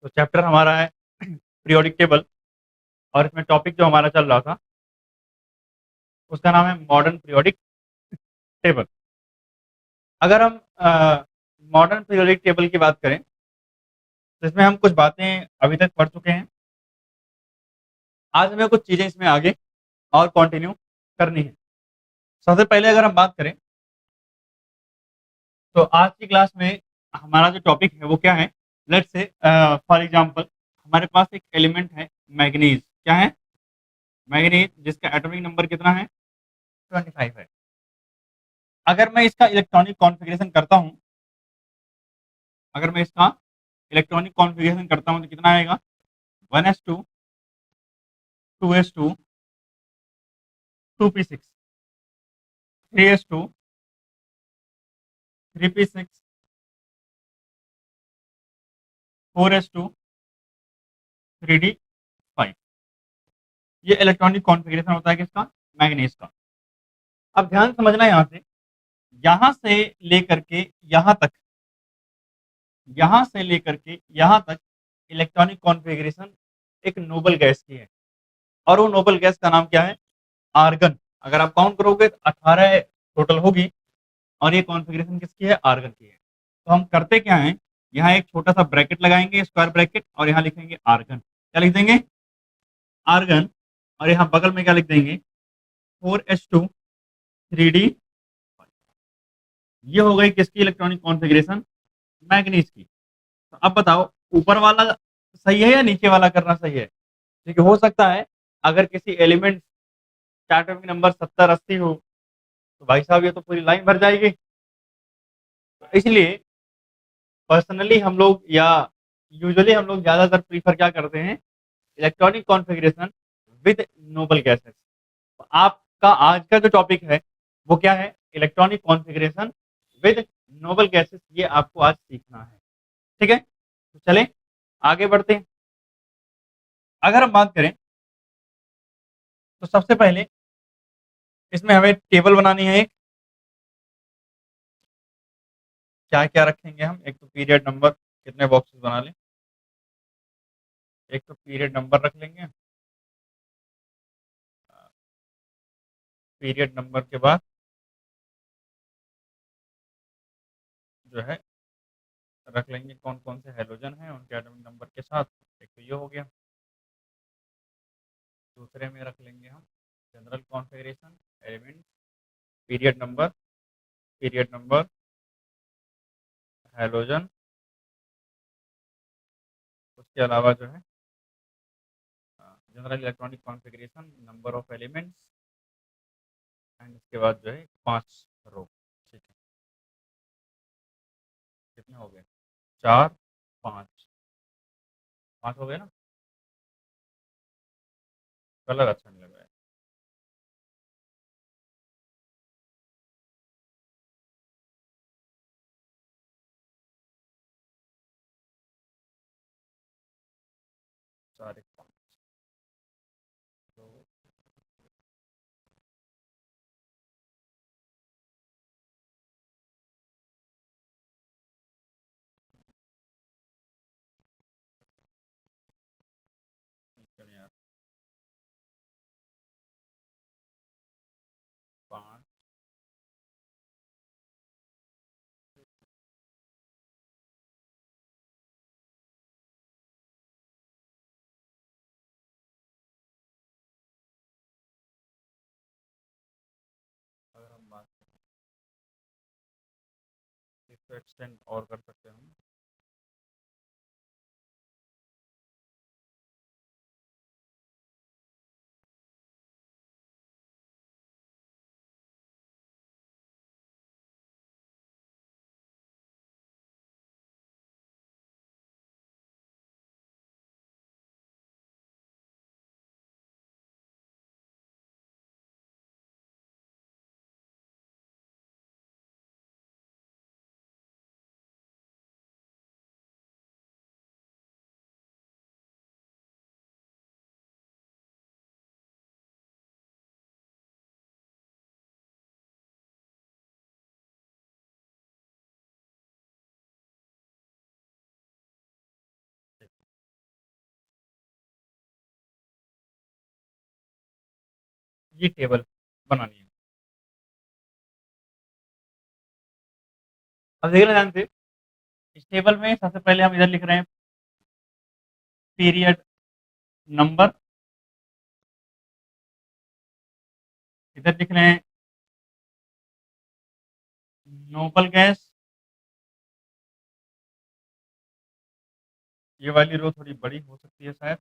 तो चैप्टर हमारा है पीरियोडिक टेबल और इसमें टॉपिक जो हमारा चल रहा था उसका नाम है मॉडर्न पीरियोडिक टेबल। अगर हम मॉडर्न पीरियोडिक टेबल की बात करें तो इसमें हम कुछ बातें अभी तक पढ़ चुके हैं। आज हमें कुछ चीज़ें इसमें आगे और कंटिन्यू करनी है। सबसे पहले अगर हम बात करें तो आज की क्लास में हमारा जो टॉपिक है वो क्या है। लेट्स से फॉर एग्जांपल हमारे पास एक एलिमेंट है मैग्नीज। क्या है? मैग्नीज, जिसका एटॉमिक नंबर कितना है? 25 है। अगर मैं इसका इलेक्ट्रॉनिक कॉन्फ़िगरेशन करता हूं, अगर मैं इसका इलेक्ट्रॉनिक कॉन्फ़िगरेशन करता हूं तो कितना आएगा? 1s2, 2s2, 2p6, 3s2, 3p6, 4s2, 3d5। ये इलेक्ट्रॉनिक कॉन्फ़िगरेशन होता है किसका? मैग्नीज का। अब ध्यान समझना यहाँ से लेकर के यहाँ तक, यहाँ से लेकर के यहाँ तक इलेक्ट्रॉनिक कॉन्फ़िगरेशन एक नोबल गैस की है और वो नोबल गैस का नाम क्या है? आर्गन। अगर आप काउंट करोगे तो 18 टोटल होगी और ये कॉन्फ़िगरेशन किसकी है? आर्गन की है। तो हम करते क्या हैं, यहाँ एक छोटा सा ब्रैकेट लगाएंगे, स्क्वायर ब्रैकेट, और यहाँ लिखेंगे आर्गन। क्या लिख देंगे? आर्गन। और यहाँ बगल में क्या लिख देंगे? 4s2, 3d। ये हो गई किसकी इलेक्ट्रॉनिक कॉन्फ़िगरेशन? मैग्नीज की। तो अब बताओ ऊपर वाला सही है या नीचे वाला करना सही है? क्योंकि हो सकता है अगर किसी एलिमेंट का एटॉमिक नंबर 70-80 हो तो भाई साहब ये तो पूरी लाइन भर जाएगी। तो इसलिए पर्सनली हम लोग या यूजुअली हम लोग ज़्यादातर प्रीफर क्या करते हैं? Electronic configuration with noble gases. तो आपका आज का जो टॉपिक है वो क्या है? Electronic configuration with noble gases. ये आपको आज सीखना है। ठीक है, तो चलें आगे बढ़ते हैं। अगर हम बात करें तो सबसे पहले इसमें हमें टेबल बनानी है एक। क्या क्या रखेंगे हम? एक तो पीरियड नंबर, कितने बॉक्सेस बना लें? एक तो पीरियड नंबर रख लेंगे। पीरियड नंबर के बाद जो है रख लेंगे कौन कौन से हेलोजन हैं उनके एटॉमिक नंबर के साथ। एक तो ये हो गया। दूसरे में रख लेंगे हम general configuration, element, period number, period number, halogen. उसके अलावा जो है general electronic configuration, number of elements, and इसके बाद जो है 5 रो। ठीक है, कितने हो गए? 4, 5। 5 हो गए ना? कलर अच्छा नहीं लग रहा है। सारे 5 तो चलिए यार 5। अगर हम बात करें इसको एक्सटेंड और कर सकते हैं हम। ये टेबल बनानी है। अब देखना ध्यान से, इस टेबल में सबसे पहले हम इधर लिख रहे हैं पीरियड नंबर, इधर लिख रहे हैं नोबल गैस, ये वाली रो थोड़ी बड़ी हो सकती है शायद,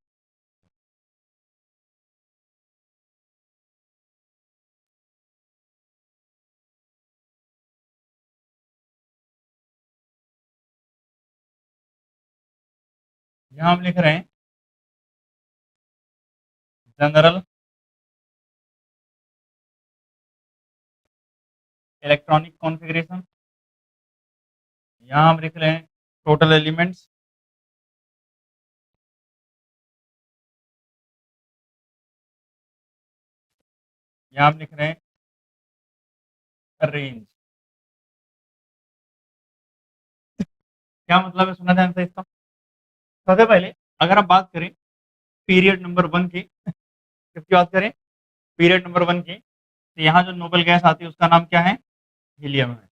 यहाँ हम लिख रहे हैं जनरल इलेक्ट्रॉनिक कॉन्फ़िगरेशन, यहाँ हम लिख रहे हैं टोटल एलिमेंट्स, यहाँ हम लिख रहे हैं रेंज। क्या मतलब है, सुना ध्यान से इसका। सबसे पहले अगर आप बात करें पीरियड नंबर 1 की, किसकी बात करें, पीरियड नंबर 1 की, तो यहाँ जो नोबल गैस आती है उसका नाम क्या है, हीलियम है,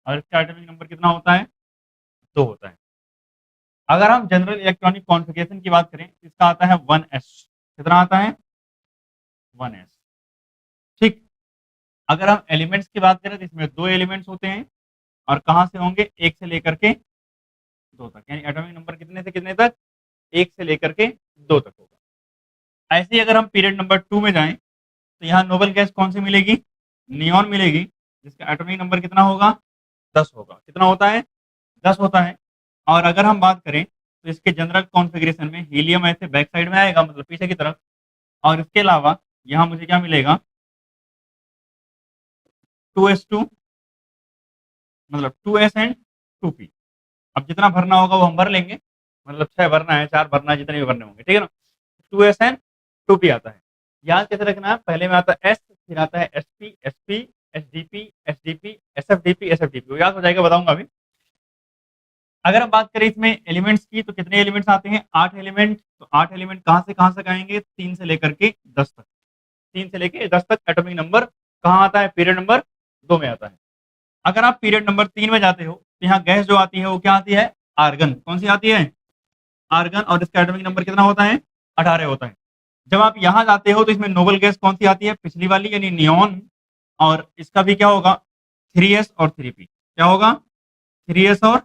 और इसका एटॉमिक नंबर कितना होता है, 2 होता है। अगर हम जनरल इलेक्ट्रॉनिक कॉन्फ़िगरेशन की बात करें, इसका आता है 1s, कितना आता है, 1s। ठीक, अगर हम एलिमेंट्स की बात करें तो इसमें 2 एलिमेंट्स होते हैं, और कहाँ से होंगे, 1 से लेकर के 2 तक, यानी एटॉमिक नंबर कितने से कितने तक, 1 से लेकर के 2 तक होगा। ऐसे ही अगर हम पीरियड नंबर 2 में जाएं, तो यहाँ नोबल गैस कौन सी मिलेगी, नियॉन मिलेगी, जिसका एटॉमिक नंबर कितना होगा, 10 होगा। कितना होता है, 10 होता है। और अगर हम बात करें तो इसके जनरल कॉन्फ़िगरेशन में हीलियम ऐसे बैक साइड में आएगा, मतलब पीछे की तरफ, और इसके अलावा यहाँ मुझे क्या मिलेगा, 2s2, मतलब 2s एंड 2p। अब जितना भरना होगा वो हम भर लेंगे, मतलब 6 भरना है, 4 भरना है, जितने भी भरने होंगे, ठीक है ना। 2s एंड 2p आता है। याद कैसे रखना है, पहले में आता है s, फिर आता है sp, sp, sdp, sdp, sfdp, sfdp, वो याद हो जाएगा, बताऊंगा अभी। अगर हम बात करें इसमें एलिमेंट्स की, तो कितने एलिमेंट्स आते हैं, 8 एलिमेंट। तो 8 एलिमेंट कहाँ से आएंगे, 3 से लेकर के 10 तक, 3 से लेकर 10 तक एटॉमिक नंबर कहाँ आता है, पीरियड नंबर 2 में आता है। अगर आप पीरियड नंबर 3 में जाते हो, तो यहाँ गैस जो आती है वो क्या आती है, आर्गन। कौन सी आती है, आर्गन, और इसका एटॉमिक नंबर कितना होता है, 18 होता है। जब आप यहाँ जाते हो तो इसमें नोबल गैस कौन सी आती है, पिछली वाली यानी नियॉन, और इसका भी क्या होगा, 3s और 3p। क्या होगा, 3s और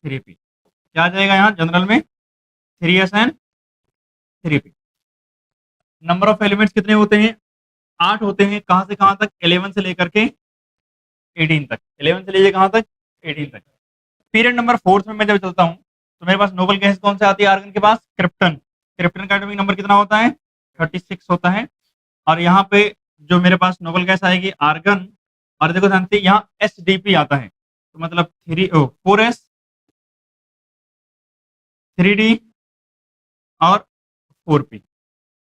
3p। क्या आ जाएगा यहाँ जनरल में, 3s and 3p। Number of elements कितने होते हैं, 8 होते हैं। कहाँ से कहाँ तक, 11 से लेकर के 18 तक, 11 से लेकर कहाँ तक, 18 तक। पीरियड नंबर 4 में मैं जब चलता हूँ, तो मेरे पास नोबल गैस कौन से आती है, आर्गन के पास क्रिप्टन। क्रिप्टन का एटॉमिक नंबर कितना होता है, 36 होता है। और यहाँ पे जो मेरे पास नोबल गैस आएगी आर्गन, और देखो ध्यान से यहाँ एसडीपी आता है, तो मतलब 4s, 3d और 4p,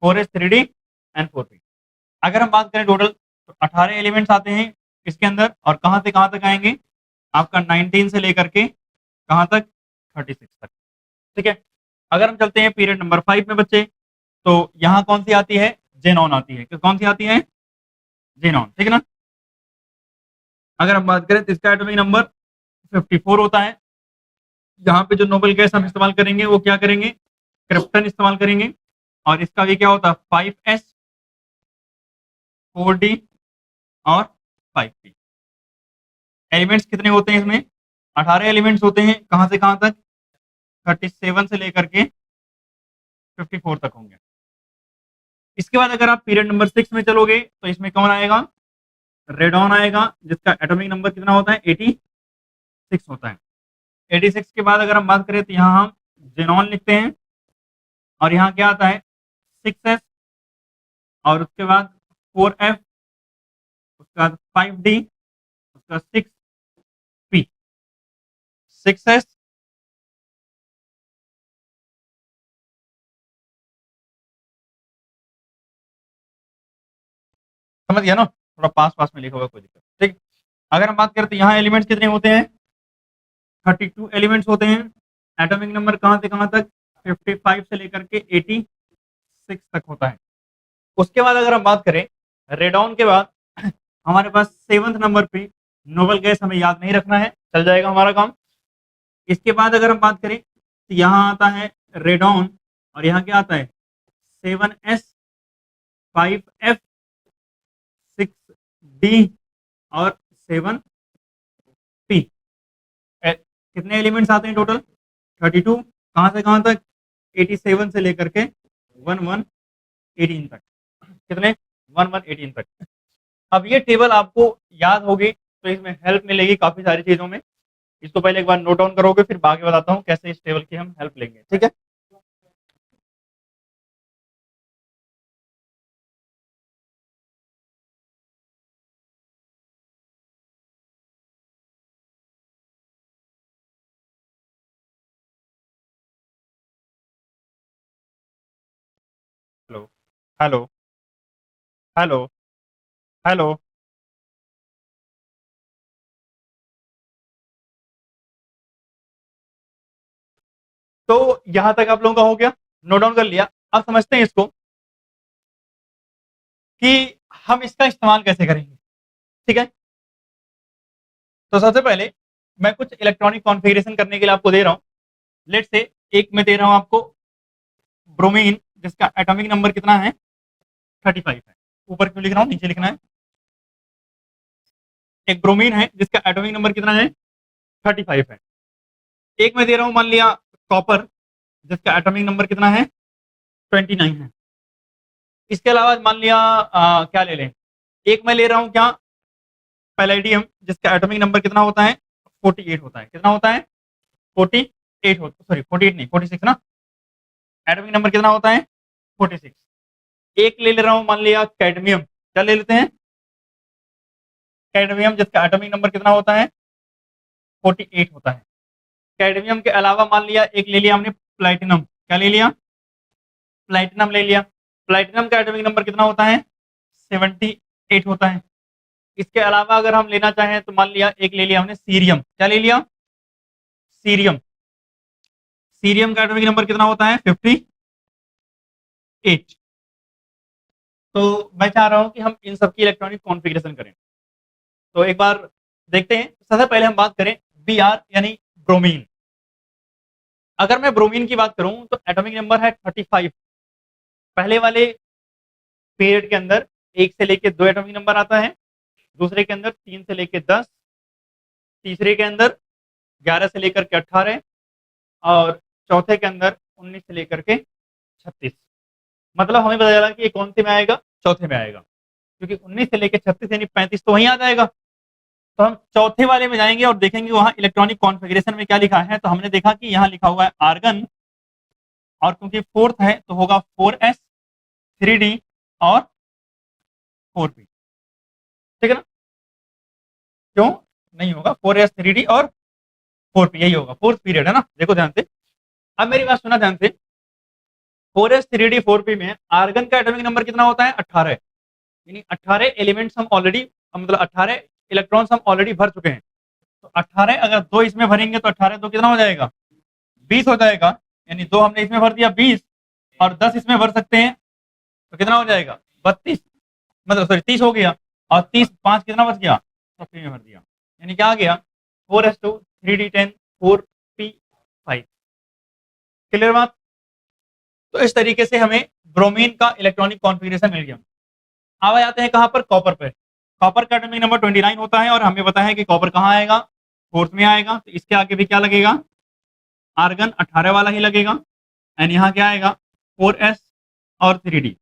4s, 3d and 4p। अगर हम बात करें टोटल, तो 18 एलिमेंट्स आते हैं इसके अंदर, और कहाँ से कहाँ तक आएंगे, आपका 19 से लेकर के कहाँ तक, 36 तक। ठीक है, अगर हम चलते हैं पीरियड नंबर 5 में बच्चे, तो यहाँ कौन सी आती है, जेनॉन आती है। कौन सी आती है, जेनॉन, ठीक है ना। अगर हम बात करें तो इसका एटॉमिक नंबर 54 होता है। यहाँ पे जो नोबल गैस हम इस्तेमाल करेंगे वो क्या करेंगे, क्रिप्टन इस्तेमाल करेंगे, और इसका भी क्या होता है, 5s, 4d और 5p। एलिमेंट्स कितने होते हैं इसमें, 18 एलिमेंट्स होते हैं। कहाँ से कहाँ तक, 37 से लेकर के 54 तक होंगे। इसके बाद अगर आप पीरियड नंबर 6 में चलोगे, तो इसमें कौन आएगा, रेडॉन आएगा, जिसका एटॉमिक नंबर कितना होता है, 86 होता है। 86 के बाद अगर हम बात करें, तो यहाँ हम जेनॉन लिखते हैं, और यहाँ क्या आता है, 6s, और उसके बाद 4f, उसके बाद 5d, उसका 6p, 6s, समझ गया ना, थोड़ा पास पास में लिखा होगा, कोई दिक्कत, ठीक। अगर हम बात करें तो यहाँ एलिमेंट्स कितने होते हैं, 32 एलिमेंट्स होते हैं। एटॉमिक नंबर कहाँ से कहाँ तक, 55 से लेकर के 86 तक होता है। उसके बाद अगर हम बात करें रेडॉन के बाद हमारे पास 7वें नंबर पे नोबल गैस हमें याद नहीं रखना है, चल जाएगा हमारा काम। इसके बाद अगर हम बात करें तो यहाँ आता है रेडॉन और यहाँ क्या आता है 7s 5f 6d और 7p। कितने एलिमेंट्स आते हैं टोटल 32। कहाँ से कहाँ तक 87 से लेकर के 1118 तक। कितने 1118 तक। अब ये टेबल आपको याद होगी तो इसमें हेल्प मिलेगी काफी सारी चीजों में। इसको पहले एक बार नोट डाउन करोगे फिर बाकी बताता हूँ कैसे इस टेबल की हम हेल्प लेंगे, ठीक है। Hello hello hello hello. तो यहां तक आप लोगों का हो गया, नोट डाउन कर लिया। अब समझते हैं इसको कि हम इसका इस्तेमाल कैसे करेंगे, ठीक है। तो सबसे पहले मैं कुछ इलेक्ट्रॉनिक कॉन्फ़िगरेशन करने के लिए आपको दे रहा हूं। लेट से एक मैं दे रहा हूं आपको ब्रोमीन जिसका एटॉमिक नंबर कितना है 35 है। ऊपर क्यों लिख रहा हूं, नीचे लिखना है। एक ब्रोमीन है जिसका एटॉमिक नंबर कितना है 35 है। एक मैं दे रहा हूं मान लिया कॉपर जिसका एटॉमिक नंबर कितना है 29 है। इसके अलावा मान लिया क्या ले लें, एक मैं ले रहा हूं क्या पैलेडियम जिसका एटॉमिक नंबर कितना होता है 48 होता है। कितना होता है 48 होता, सॉरी 48 नहीं 46 ना। एटॉमिक नंबर कितना होता है 46। एक ले रहा हूं मान लिया कैडमियम, क्या ले लेते हैं कैडमियम जिसका एटॉमिक नंबर कितना होता है 48 होता है। कैडमियम के अलावा मान लिया एक ले लिया हमने प्लैटिनम, क्या ले लिया प्लैटिनम ले लिया। प्लैटिनम का एटॉमिक नंबर कितना होता है 78 होता है। इसके अलावा अगर हम लेना चाहें तो मान लिया एक ले लिया हमने सीरियम, क्या ले लिया सीरियम। सीरियम का एटॉमिक नंबर कितना होता है 58। तो मैं चाह रहा हूं कि हम इन सबकी इलेक्ट्रॉनिक कॉन्फ़िगरेशन करें। तो एक बार देखते हैं। सबसे पहले हम बात करें बी आर यानी ब्रोमीन। अगर मैं ब्रोमीन की बात करूं तो एटॉमिक नंबर है 35। पहले वाले पीरियड के अंदर एक से लेके दो एटॉमिक नंबर आता है, दूसरे के अंदर 3 से लेके 10, तीसरे के अंदर 11 से लेकर के 18 और चौथे के अंदर 19 से लेकर के 36। मतलब हमें पता चला कि ये कौन से में आएगा चौथे में आएगा, क्योंकि 19 से लेकर 36 यानी 35 तो वहीं आ जाएगा। तो हम चौथे वाले में जाएंगे और देखेंगे वहां इलेक्ट्रॉनिक कॉन्फ़िगरेशन में क्या लिखा है। तो हमने देखा कि यहाँ लिखा हुआ है आर्गन और क्योंकि फोर्थ है तो होगा 4s 3d और 4p, ठीक है ना। क्यों नहीं होगा 4s 3d और 4p, यही होगा फोर्थ पीरियड है ना। देखो ध्यान से, अब मेरी बात सुना ध्यान से। 4s 3d 4p में आर्गन का एटॉमिक नंबर कितना होता है 18, यानी 18 एलिमेंट्स हम ऑलरेडी मतलब 18 इलेक्ट्रॉन्स हम ऑलरेडी भर चुके हैं। तो 18 अगर दो इसमें भरेंगे तो 18 दो कितना हो जाएगा 20 हो जाएगा। यानी दो हमने इसमें भर दिया 20 और 10 इसमें भर सकते हैं तो कितना हो जाएगा 32, मतलब सॉरी 30 हो गया। और 30 5 कितना बच गया 30 में भर दिया, यानी क्या आ गया 4s2 3d10 4p5। क्लियर बात। तो इस तरीके से हमें ब्रोमीन का इलेक्ट्रॉनिक कॉन्फ़िगरेशन मिल गया। अब आ जाते हैं कहां पर कॉपर पे। कॉपर का एटॉमिक नंबर 29 होता है और हमें पता है कि कॉपर कहाँ आएगा फोर्थ में आएगा। तो इसके आगे भी क्या लगेगा आर्गन 18 वाला ही लगेगा एंड यहाँ क्या आएगा 4s और 3d।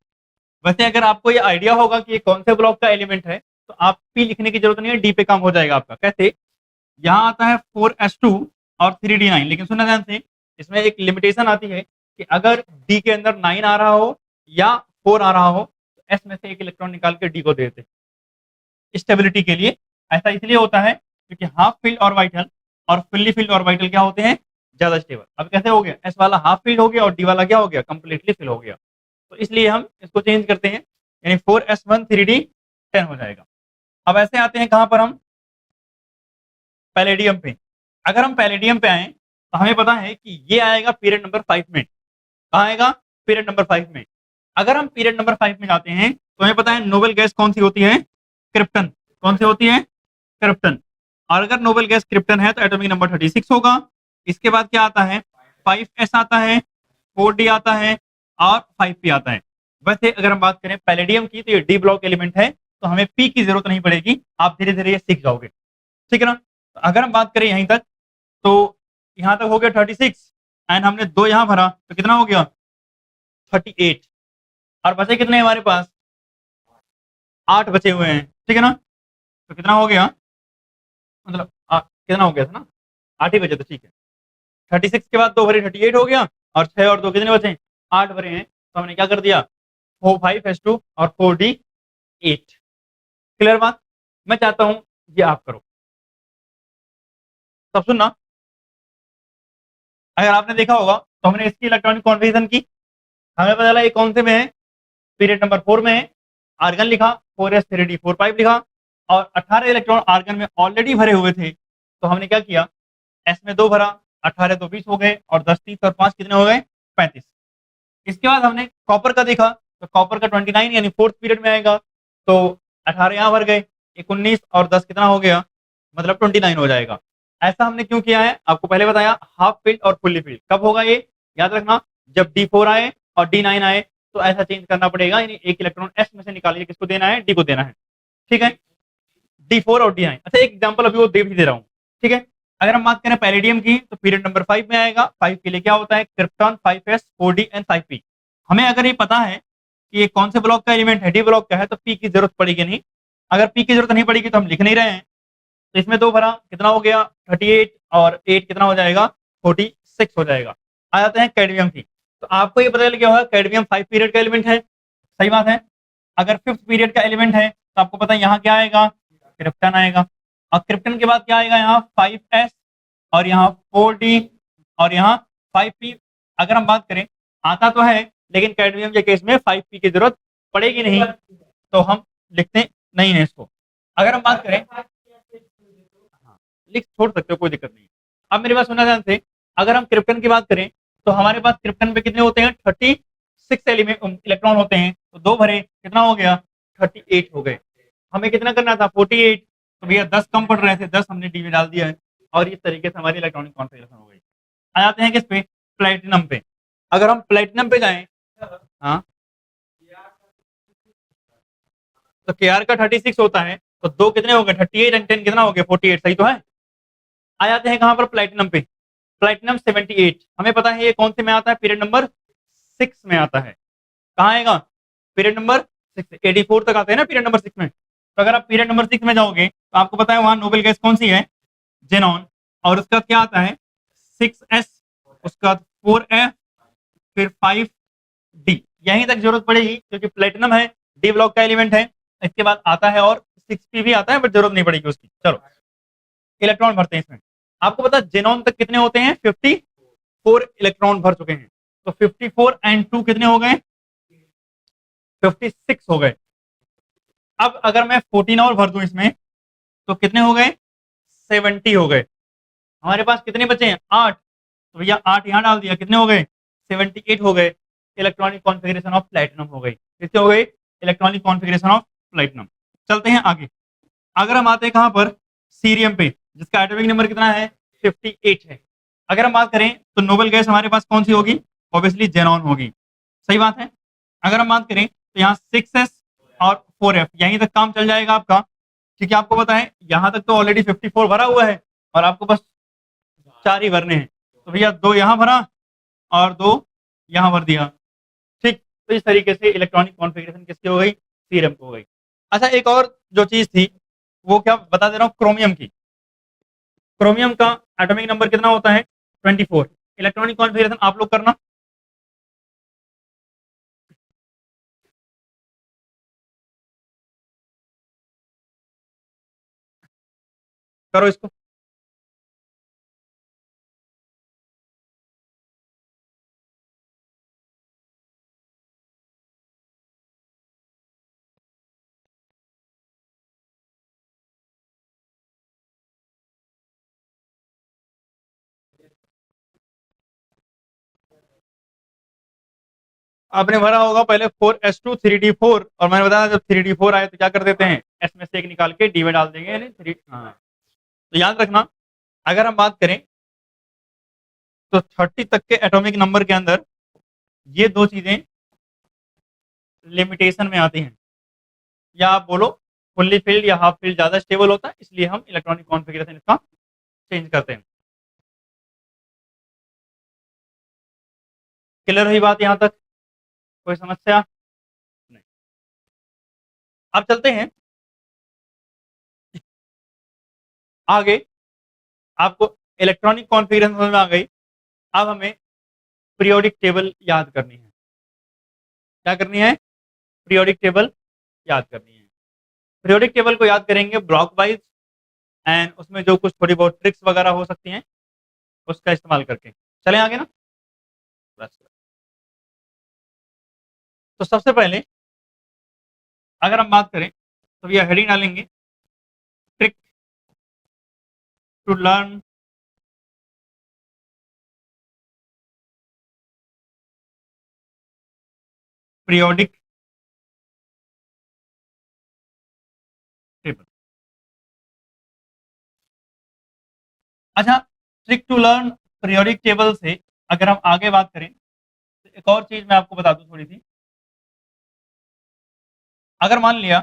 वैसे अगर आपको ये आइडिया होगा कि ये कौन से ब्लॉक का एलिमेंट है तो आप पी लिखने की जरूरत नहीं है, डी पे काम हो जाएगा आपका। कैसे, यहाँ आता है 4s2 और 3d9, लेकिन सुनना ध्यान से इसमें एक लिमिटेशन आती है कि अगर डी के अंदर 9 आ रहा हो या 4 आ रहा हो तो एस में से एक इलेक्ट्रॉन निकाल के डी को दे देते स्टेबिलिटी के लिए। ऐसा इसलिए होता है क्योंकि हाफ फील्ड ऑर्बिटल और फुल्ली फील्ड ऑर्बिटल क्या होते हैं ज्यादा स्टेबल। अब कैसे हो गया एस वाला हाफ फील्ड हो गया और डी वाला क्या हो गया कंप्लीटली फिल हो गया। तो इसलिए हम इसको चेंज करते हैं, यानी 4s1 3d 10 हो जाएगा। अब ऐसे आते हैं कहां पर हम पैलेडियम पे। अगर हम पैलेडियम पे आए तो हमें पता है कि ये आएगा पीरियड नंबर 5 में। कहाँ आएगा पीरियड नंबर 5 में। अगर हम पीरियड नंबर 5 में जाते हैं तुम्हें पता है नोबल गैस कौन सी होती है? क्रिप्टन। कौन सी होती है? क्रिप्टन। और अगर नोबल गैस क्रिप्टन है तो एटॉमिक नंबर 36 होगा। इसके बाद क्या आता है? 5s आता है, 4d आता है और 5p आता है। वैसे अगर हम बात करें पैलेडियम की तो ये डी ब्लॉक एलिमेंट है, तो हमें पी की जरूरत नहीं पड़ेगी, आप धीरे धीरे ये सीख जाओगे। ठीक है ना? तो अगर हम बात करें यहीं तक, तो यहां तक हो गया 36 एंड हमने 2 यहां भरा तो कितना हो गया? 38। और बचे कितने हमारे पास? 8 बचे हुए हैं। ठीक है ना? तो कितना हो गया? मतलब कितना हो गया था ना? 8 ही बचे थे, ठीक है। 36 के बाद 2 भरे 38 हो गया, और 6 और 2 कितने बचे? 8 भरे हैं, तो हमने क्या कर दिया? 4 5s2 और 4d8। क्लियर बात? मैं चाहता हूं ये आप करो। सब सुनना। अगर आपने देखा होगा तो हमने इसकी इलेक्ट्रॉनिक कॉन्फ़िगरेशन की, हमें पता चला ये कौन से में है? पीरियड नंबर 4 में है। आर्गन लिखा, 4s3d45 लिखा, और 18 इलेक्ट्रॉन आर्गन में ऑलरेडी भरे हुए थे, तो हमने क्या किया? एस में 2 भरा, 18 तो 20 हो गए, और 10 30 और 5 कितने हो गए? 35। इसके बाद हमने कॉपर का देखा, तो कॉपर का 29 यानी फोर्थ पीरियड में आएगा, तो 18 यहाँ भर गए, 19 और 10 कितना हो गया? मतलब 29 हो जाएगा। ऐसा हमने क्यों किया है? आपको पहले बताया, हाफ फील्ड और फुल्ली फील्ड कब होगा ये याद रखना, जब D4 आए और D9 आए, तो ऐसा चेंज करना पड़ेगा, यानी एक इलेक्ट्रॉन एस में से निकालिए, किसको देना है? डी को देना है। ठीक है? D4 और D9। अच्छा, एक एग्जांपल अभी वो दे भी दे रहा हूँ। ठीक है? अगर हम बात करें पैलेडियम की, तो पीरियड नंबर 5 में आएगा। 5 के लिए क्या होता है? Krypton, 5s 4d and 5p। हमें अगर ये पता है कि ये कौन से ब्लॉक का एलिमेंट है, डी ब्लॉक का है, तो पी की जरूरत पड़ेगी नहीं। अगर पी की जरूरत नहीं पड़ेगी तो हम लिख नहीं रहे हैं। तो इसमें 2 भरा, कितना हो गया? 38, और 8 कितना हो जाएगा? 46 हो जाएगा। आ जाते हैं कैडमियम की। तो आपको ये पता चल गया होगा कैडमियम 5 पीरियड का एलिमेंट है। सही बात है। अगर 5th पीरियड का एलिमेंट है तो आपको पता है यहाँ क्या आएगा? क्रिप्टन आएगा। और क्रिप्टन के बाद क्या आएगा? यहाँ 5s, और यहाँ 4d, और यहाँ 5p। अगर हम बात करें, आता तो है, लेकिन कैडमियम के केस में 5p की जरूरत पड़ेगी नहीं, तो हम लिखते नहीं है इसको। अगर हम बात करें, हाँ, लिख छोड़ सकते हो, कोई दिक्कत नहीं। अब मेरी बात सुनना ध्यान से। अगर हम क्रिप्टन की बात करें, तो हमारे पास क्रिप्टन पे कितने होते हैं? 36 एलिमेंट इलेक्ट्रॉन होते हैं, तो 2 भरे, कितना हो गया? 38 हो गए। हमें कितना करना था? 48। तो भैया 10 कम पड़ रहे थे, 10 हमने डी में डाल दिया है, और इस तरीके से हमारी इलेक्ट्रॉनिक कॉन्फ़िगरेशन हो गई। आ जाते हैं किस पे? प्लेटिनम पे। अगर हम प्लेटिनम पे जाएं, हाँ, तो के आर का 36 होता है, तो 2 कितने हो गए? 38 एंड 10 कितना हो गया? 48। सही तो है। आ जाते हैं कहां पर? प्लेटिनम पे। प्लेटिनम 78, हमें पता है ये कौन से में आता है? पीरियड नंबर 6 में आता है। कहाँ आएगा? Period number 6। 84 तक आते हैं ना पीरियड नंबर 6 में। तो अगर आप पीरियड नंबर 6 में जाओगे तो आपको पता है वहां नोबेल गैस कौन सी है? जेनॉन। और उसका क्या आता है? 6s, उसका 4f, फिर 5d। यहीं तक जरूरत पड़ेगी क्योंकि प्लेटिनम है, डी ब्लॉक का एलिमेंट है। इसके बाद आता है और 6p भी आता है, बट जरूरत नहीं पड़ेगी उसकी। चलो, इलेक्ट्रॉन भरते हैं इसमें। आपको पता है जेनॉन तक कितने होते हैं? 54 इलेक्ट्रॉन भर चुके हैं। तो 54 एंड 2 कितने हो गए? 56 हो गए। अब अगर मैं 14 और भर दूं इसमें, तो कितने हो गए? 70 हो गए। हमारे पास कितने बचे हैं? 8। तो भैया 8 यहाँ डाल दिया, कितने हो गए? 78 हो गए। इलेक्ट्रॉनिक कॉन्फ़िगरेशन ऑफ प्लेटिनम हो गई। किससे हो गई? Electronic configuration of platinum. चलते हैं आगे। अगर हम आते हैं कहां पर? सीरियम पे, जिसका एटॉमिक नंबर कितना है? 58 है। अगर हम बात करें तो नोबल गैस हमारे पास कौन सी होगी? ऑब्वियसली जेनॉन होगी। सही बात है। अगर हम बात करें तो यहाँ 6s और 4f, यहीं तक काम चल जाएगा आपका, क्योंकि आपको पता है यहाँ तक तो ऑलरेडी 54 भरा हुआ है, और आपको बस 4 ही भरने हैं। तो भैया 2 यहाँ भरा और 2 यहाँ भर दिया। ठीक। तो इस तरीके से इलेक्ट्रॉनिक कॉन्फ़िगरेशन किसकी हो गई? सीरम की हो गई। अच्छा, एक और जो चीज थी, वो क्या बता दे रहा हूँ, क्रोमियम की। क्रोमियम का एटॉमिक नंबर कितना होता है? 24। इलेक्ट्रॉनिक कॉन्फ़िगरेशन आप लोग करना। करो इसको। आपने भरा होगा पहले 4s2 3d4, और मैंने बताया जब 3d4 आए तो क्या कर देते हैं, एस में से एक निकाल के डी में डाल देंगे, यानी 3। हाँ, तो याद रखना, अगर हम बात करें तो 30 तक के एटॉमिक नंबर के अंदर ये दो चीजें लिमिटेशन में आती हैं, या आप बोलो फुल्ली फिल्ड या हाफ फिल्ड ज्यादा स्टेबल होता है, इसलिए हम इलेक्ट्रॉनिक कॉन्फ़िगरेशन इसका चेंज करते हैं। क्लियर हुई बात यहां तक? कोई समस्या नहीं? अब चलते हैं आगे। आपको इलेक्ट्रॉनिक कॉन्फ़िगरेशन समझ में आ गई, अब हमें पीरियोडिक टेबल याद करनी है। क्या करनी है? पीरियोडिक टेबल याद करनी है। पीरियोडिक टेबल को याद करेंगे ब्लॉक वाइज, एंड उसमें जो कुछ थोड़ी बहुत ट्रिक्स वगैरह हो सकती हैं उसका इस्तेमाल करके। चलें आगे ना। बस, तो सबसे पहले अगर हम बात करें तो ये हेडिंग डालेंगे, trick to learn periodic table. अच्छा, trick to learn periodic table से अगर हम आगे बात करें तो एक और चीज मैं आपको बता दूं थोड़ी सी। अगर मान लिया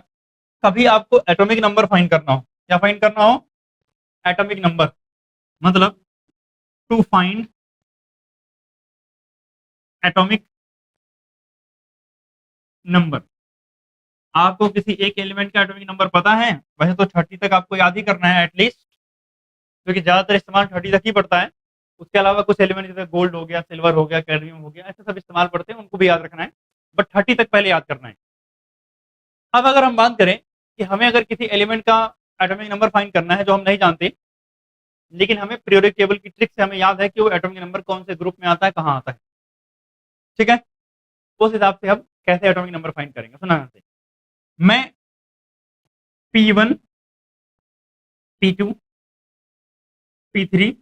कभी आपको एटॉमिक नंबर फाइंड करना हो, क्या फाइंड करना हो? एटॉमिक नंबर, मतलब टू फाइंड एटॉमिक नंबर। आपको किसी एक एलिमेंट का एटॉमिक नंबर पता है, वैसे तो 30 तक आपको याद ही करना है एटलीस्ट, क्योंकि ज्यादातर इस्तेमाल 30 तक ही पड़ता है। उसके अलावा कुछ एलिमेंट जैसे गोल्ड हो गया, सिल्वर हो गया, कैडमियम हो गया, ऐसे सब इस्तेमाल पड़ते हैं, उनको भी याद रखना है, बट 30 तक पहले याद करना है। अब अगर हम बात करें कि हमें अगर किसी एलिमेंट का एटॉमिक नंबर फाइंड करना है जो हम नहीं जानते, लेकिन हमें पीरियोडिक टेबल की ट्रिक से हमें याद है कि वो एटॉमिक नंबर कौन से ग्रुप में आता है, कहाँ आता है, ठीक है, उस हिसाब से हम कैसे एटॉमिक नंबर फाइंड करेंगे। सुना यहाँ से, मैं P1 P2 P3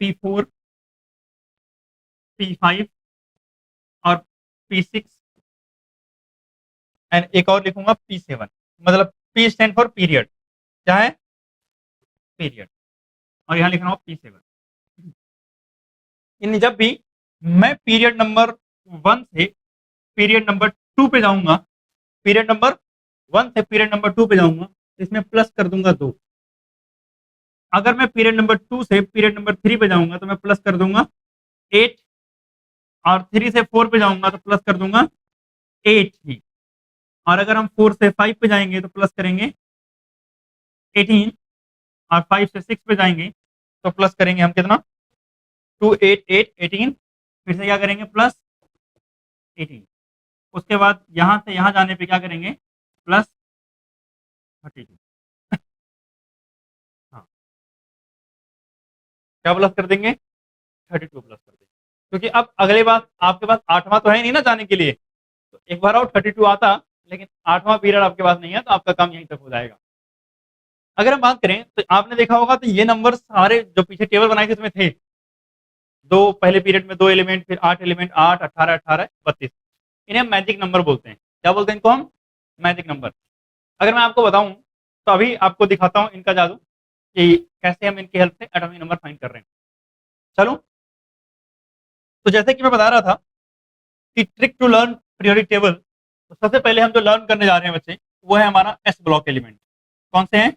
P4 P5 और P6 एंड एक और लिखूंगा P7, मतलब P स्टैंड फॉर पीरियड, क्या है? पीरियड। और यहाँ लिख रहा हूँ P7। इन जब भी मैं पीरियड नंबर 1 से पीरियड नंबर 2 पे जाऊंगा, पीरियड नंबर 1 से पीरियड नंबर 2 पे जाऊंगा तो इसमें प्लस कर दूंगा 2। अगर मैं पीरियड नंबर 2 से पीरियड नंबर 3 पे जाऊंगा तो मैं प्लस कर दूंगा 8, और 3 से 4 पे जाऊंगा तो प्लस कर दूंगा 8 ही। और अगर हम 4 से 5 पे जाएंगे तो प्लस करेंगे 18, और 5 से 6 पे जाएंगे तो प्लस करेंगे हम कितना? 2 8 8 18, फिर से क्या करेंगे? प्लस 18। उसके बाद यहाँ से यहाँ जाने पे क्या करेंगे? प्लस 32। हाँ, क्या प्लस कर देंगे? 32 प्लस कर देंगे, क्योंकि अब अगले बार आपके पास 8वां तो है नहीं ना जाने के लिए, तो एक बार और 32 आता, लेकिन 8वां पीरियड आपके पास नहीं है, तो आपका काम यहीं तक हो जाएगा। अगर हम बात करें तो आपने देखा होगा तो ये नंबर सारे जो पीछे टेबल बनाए थे उसमें थे, दो पहले पीरियड में 2 एलिमेंट, फिर 8 एलिमेंट, 8 18 18 32, इन्हें मैजिक नंबर बोलते हैं। क्या बोलते हैं इनको हम? Magic number. अगर मैं आपको बताऊं तो अभी आपको दिखाता हूं इनका जादू, कि कैसे हम इनकी हेल्प से एटॉमिक नंबर फाइंड कर रहे हैं। चलो, तो जैसे कि मैं बता रहा था कि trick to learn periodic table, तो सबसे पहले हम जो लर्न करने जा रहे हैं बच्चे, वो है हमारा एस ब्लॉक एलिमेंट। कौन से हैं?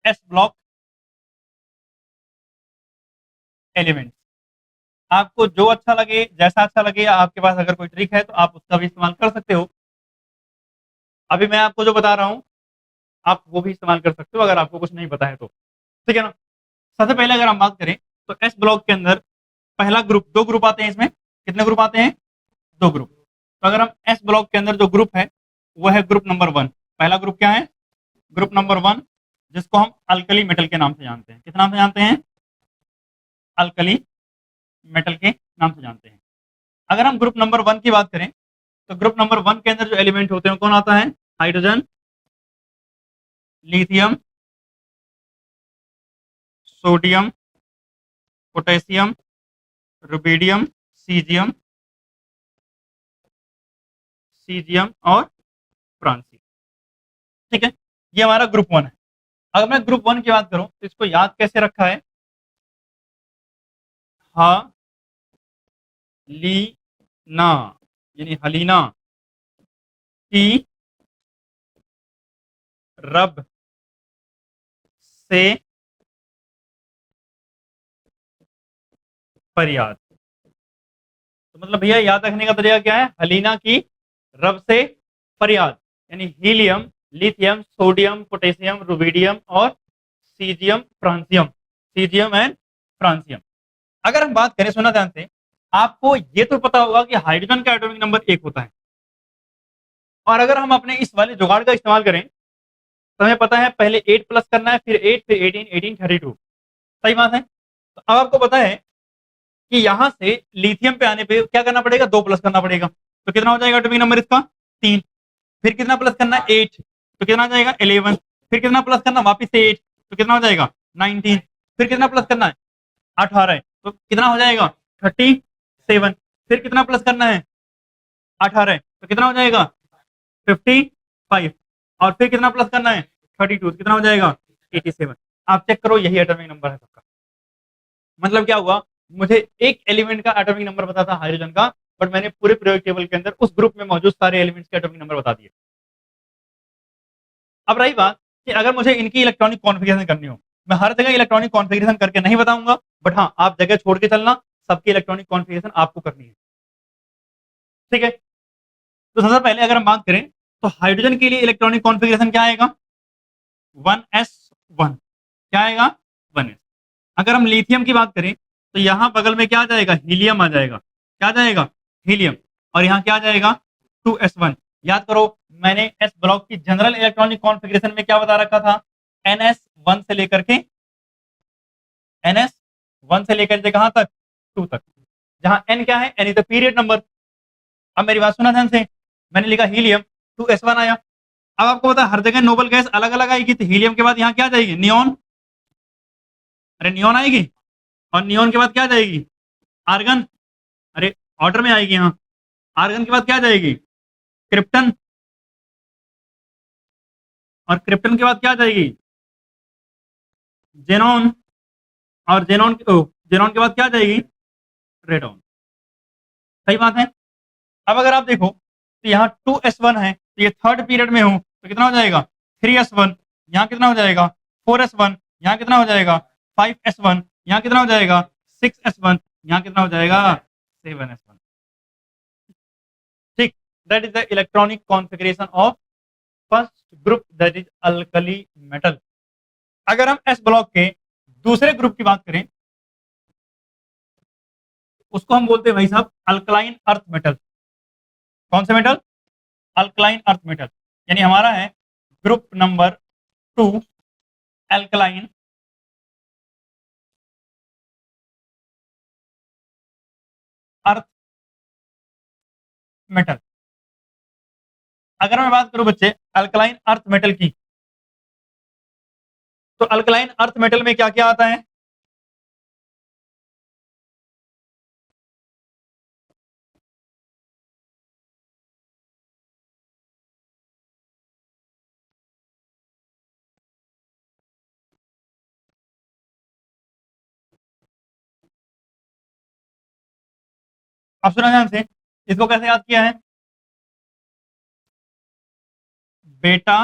S block element. आपको जो अच्छा लगे, जैसा अच्छा लगे, आपके पास अगर कोई ट्रिक है तो आप उसका भी इस्तेमाल कर सकते हो। अभी मैं आपको जो बता रहा हूँ आप वो भी इस्तेमाल कर सकते हो अगर आपको कुछ नहीं पता है तो, ठीक है ना। सबसे पहले अगर हम बात करें तो एस ब्लॉक के अंदर पहला ग्रुप, दो ग्रुप आते हैं इसमें। कितने ग्रुप आते हैं? दो ग्रुप। तो अगर हम एस ब्लॉक के अंदर जो ग्रुप है वो है ग्रुप नंबर 1। पहला ग्रुप क्या है? ग्रुप नंबर 1, जिसको हम अल्कली मेटल के नाम से जानते हैं। किस नाम से जानते हैं? अल्कली मेटल के नाम से जानते हैं। अगर हम ग्रुप नंबर 1 की बात करें तो ग्रुप नंबर 1 के अंदर जो एलिमेंट होते हैं कौन आता है? Hydrogen, lithium, sodium, potassium, rubidium, caesium, caesium और फ्रांसियम। ठीक है, ये हमारा ग्रुप 1 है। अगर मैं ग्रुप 1 की बात करूं तो इसको याद कैसे रखा है, हलीना यानी हलीना की रब से फरियाद। तो मतलब भैया याद रखने का तरीका क्या है, हलीना की रब से फरियाद, यानी helium, lithium, sodium, potassium, rubidium और caesium, francium, caesium and francium. अगर हम बात करें, सुना ध्यान से, आपको ये तो पता होगा कि हाइड्रोजन का एटॉमिक नंबर 1 होता है, और अगर हम अपने इस वाले जुगाड़ का इस्तेमाल करें तो हमें पता है पहले 8 प्लस करना है, फिर 8, फिर 18, 18 32। सही बात है। तो अब आपको पता है कि यहां से लिथियम पे आने पे क्या करना पड़ेगा, 2 प्लस करना पड़ेगा। तो कितना हो जाएगा एटॉमिक नंबर इसका, 3। फिर कितना प्लस करना है, 8, तो कितना हो जाएगा 11। फिर कितना प्लस करना, वापिस से 8, तो कितना हो जाएगा 19। फिर कितना प्लस करना है, 18, तो कितना हो जाएगा 37। फिर कितना प्लस करना है 18, तो कितना हो जाएगा 55। और फिर कितना प्लस करना है 32, तो कितना हो जाएगा 87। आप चेक करो, यही एटॉमिक नंबर है सबका। मतलब क्या हुआ, मुझे एक एलिमेंट का एटॉमिक नंबर पता था हाइड्रोजन का, बट मैंने पूरे पीरियोडिक टेबल के अंदर उस ग्रुप में मौजूद सारे एलिमेंट्स के एटॉमिक नंबर बता दिए। अब रही बात कि अगर मुझे इनकी इलेक्ट्रॉनिक कॉन्फ़िगरेशन करनी हो, मैं हर जगह इलेक्ट्रॉनिक कॉन्फ़िगरेशन करके नहीं बताऊंगा, बट हाँ आप जगह छोड़ के चलना, सबकी इलेक्ट्रॉनिक कॉन्फ़िगरेशन आपको करनी है। ठीक है, तो सबसे पहले अगर हम बात करें तो हाइड्रोजन के लिए इलेक्ट्रॉनिक कॉन्फ़िगरेशन क्या आएगा, 1s1। क्या आएगा, 1s। अगर हम लिथियम की बात करें तो यहां बगल में क्या आ जाएगा, हीलियम आ जाएगा। क्या आ जाएगा, हीलियम। और यहाँ क्या आ जाएगा, 2s1। याद करो, मैंने एस ब्लॉक की जनरल इलेक्ट्रॉनिक कॉन्फ़िगरेशन में क्या बता रखा था, ns1 से लेकर के ns1 से लेकर के कहां तक, 2 तक, जहां n क्या है, n is the period number. अब मेरी बात सुना ध्यान से, मैंने लिखा हीलियम, 2s1 आया। अब आपको पता है हर जगह नोबल गैस अलग अलग आएगी, तो हीलियम के बाद यहाँ क्या जाएगी, नियोन। अरे नियोन आएगी, और नियोन के बाद क्या जाएगी, आर्गन। अरे ऑर्डर में आएगी यहाँ। आर्गन के बाद क्या जाएगी, क्रिप्टन। और क्रिप्टन के बाद क्या जाएगी, जेनॉन। और जेनॉन के बाद क्या जाएगी, रेडॉन। सही बात है। अब अगर आप देखो तो यहाँ 2s1 है, तो ये थर्ड पीरियड में हूं, तो कितना हो जाएगा 3s1। यहाँ कितना हो जाएगा 4s1। यहाँ कितना हो जाएगा 5s1। यहाँ कितना हो जाएगा 6s1। यहाँ कितना हो जाएगा 7s1। ठीक, that is the electronic configuration of first group, that is alkali metal. अगर हम एस ब्लॉक के दूसरे ग्रुप की बात करें, उसको हम बोलते हैं भाई साहब अल्कलाइन अर्थ मेटल। कौन से मेटल, अल्कलाइन अर्थ मेटल। यानी हमारा है group number 2, alkaline earth metal. अगर मैं बात करूं बच्चे अल्कलाइन अर्थ मेटल की, तो अल्कलाइन अर्थ मेटल में क्या क्या आता है, आप सुना ध्यान से, इसको कैसे याद किया है, बेटा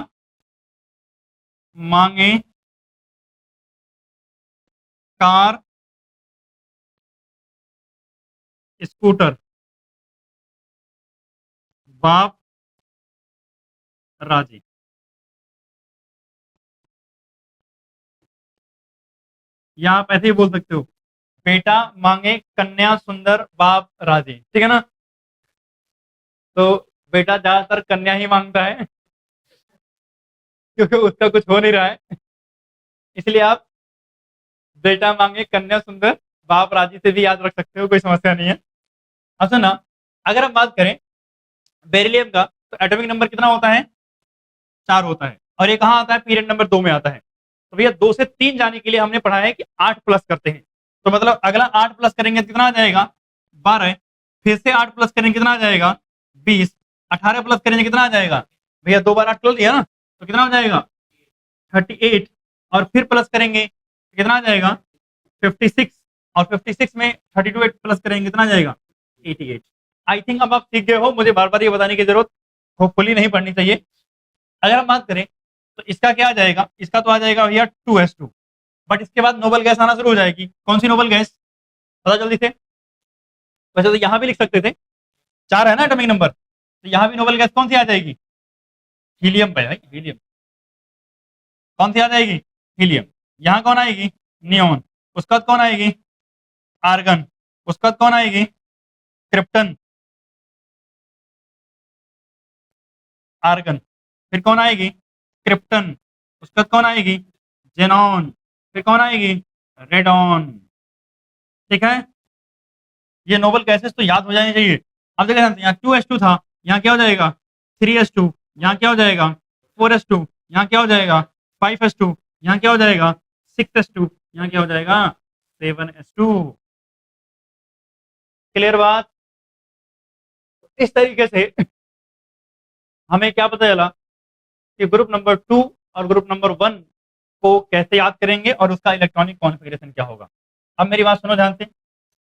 मांगे कार स्कूटर, बाप राजी। या आप ऐसे ही बोल सकते हो, बेटा मांगे कन्या सुंदर बाप राजी। ठीक है ना, तो बेटा ज्यादातर कन्या ही मांगता है क्योंकि उसका कुछ हो नहीं रहा है, इसलिए आप बेटा मांगे कन्या सुंदर बाप राजी से भी याद रख सकते हो, कोई समस्या नहीं है। अब सुना, अगर हम बात करें बेरिलियम का, तो एटॉमिक नंबर कितना होता है, 4 होता है, और ये कहाँ आता है, पीरियड नंबर 2 में आता है। तो भैया 2 से 3 जाने के लिए हमने पढ़ा है कि 8 प्लस करते हैं, तो मतलब अगला 8 प्लस करेंगे तो कितना आ जाएगा 12 है। फिर से 8 प्लस करेंगे कितना आ जाएगा 20, 18 प्लस करेंगे कितना आ जाएगा भैया, 2 बार 8 कर दिया ना, तो कितना हो जाएगा 38, और फिर प्लस करेंगे तो कितना आ जाएगा 56, और 56 में 32 प्लस करेंगे कितना आ जाएगा 88। आई थिंक अब आप सीख गए हो, मुझे बार बार ये बताने की जरूरत होपफुली नहीं पड़नी चाहिए। अगर हम बात करें तो इसका क्या आ जाएगा, इसका तो आ जाएगा भैया 2s2, बट इसके बाद नोबल गैस आना शुरू हो जाएगी। कौन सी नोबल गैस, पता जल्दी से। वैसे तो यहाँ भी लिख सकते थे, 4 है ना एटॉमिक नंबर, तो यहाँ भी नोबल गैस कौन सी आ जाएगी, हीलियम पे भाई, हीलियम। कौन सी आ जाएगी, हीलियम। यहाँ कौन आएगी, नियोन। उसके बाद कौन आएगी, आर्गन। उसके बाद कौन आएगी, क्रिप्टन, आर्गन। फिर कौन आएगी, क्रिप्टन। उसके बाद कौन आएगी, जेनॉन। फिर कौन आएगी, रेडॉन। ठीक है, ये नोबल गैसेस तो याद हो जाने चाहिए। अब देखिए यहाँ 2s2 था, यहाँ क्या हो जाएगा 3s2, यहाँ क्या हो जाएगा 4s2, यहाँ क्या हो जाएगा 5s2, यहाँ क्या हो जाएगा 6s2, यहाँ क्या हो जाएगा 7s2। क्लियर बात। इस तरीके से हमें क्या पता चला कि ग्रुप नंबर 2 और ग्रुप नंबर 1 को कैसे याद करेंगे और उसका इलेक्ट्रॉनिक कॉन्फ़िगरेशन क्या होगा। अब मेरी बात सुनो ध्यान से।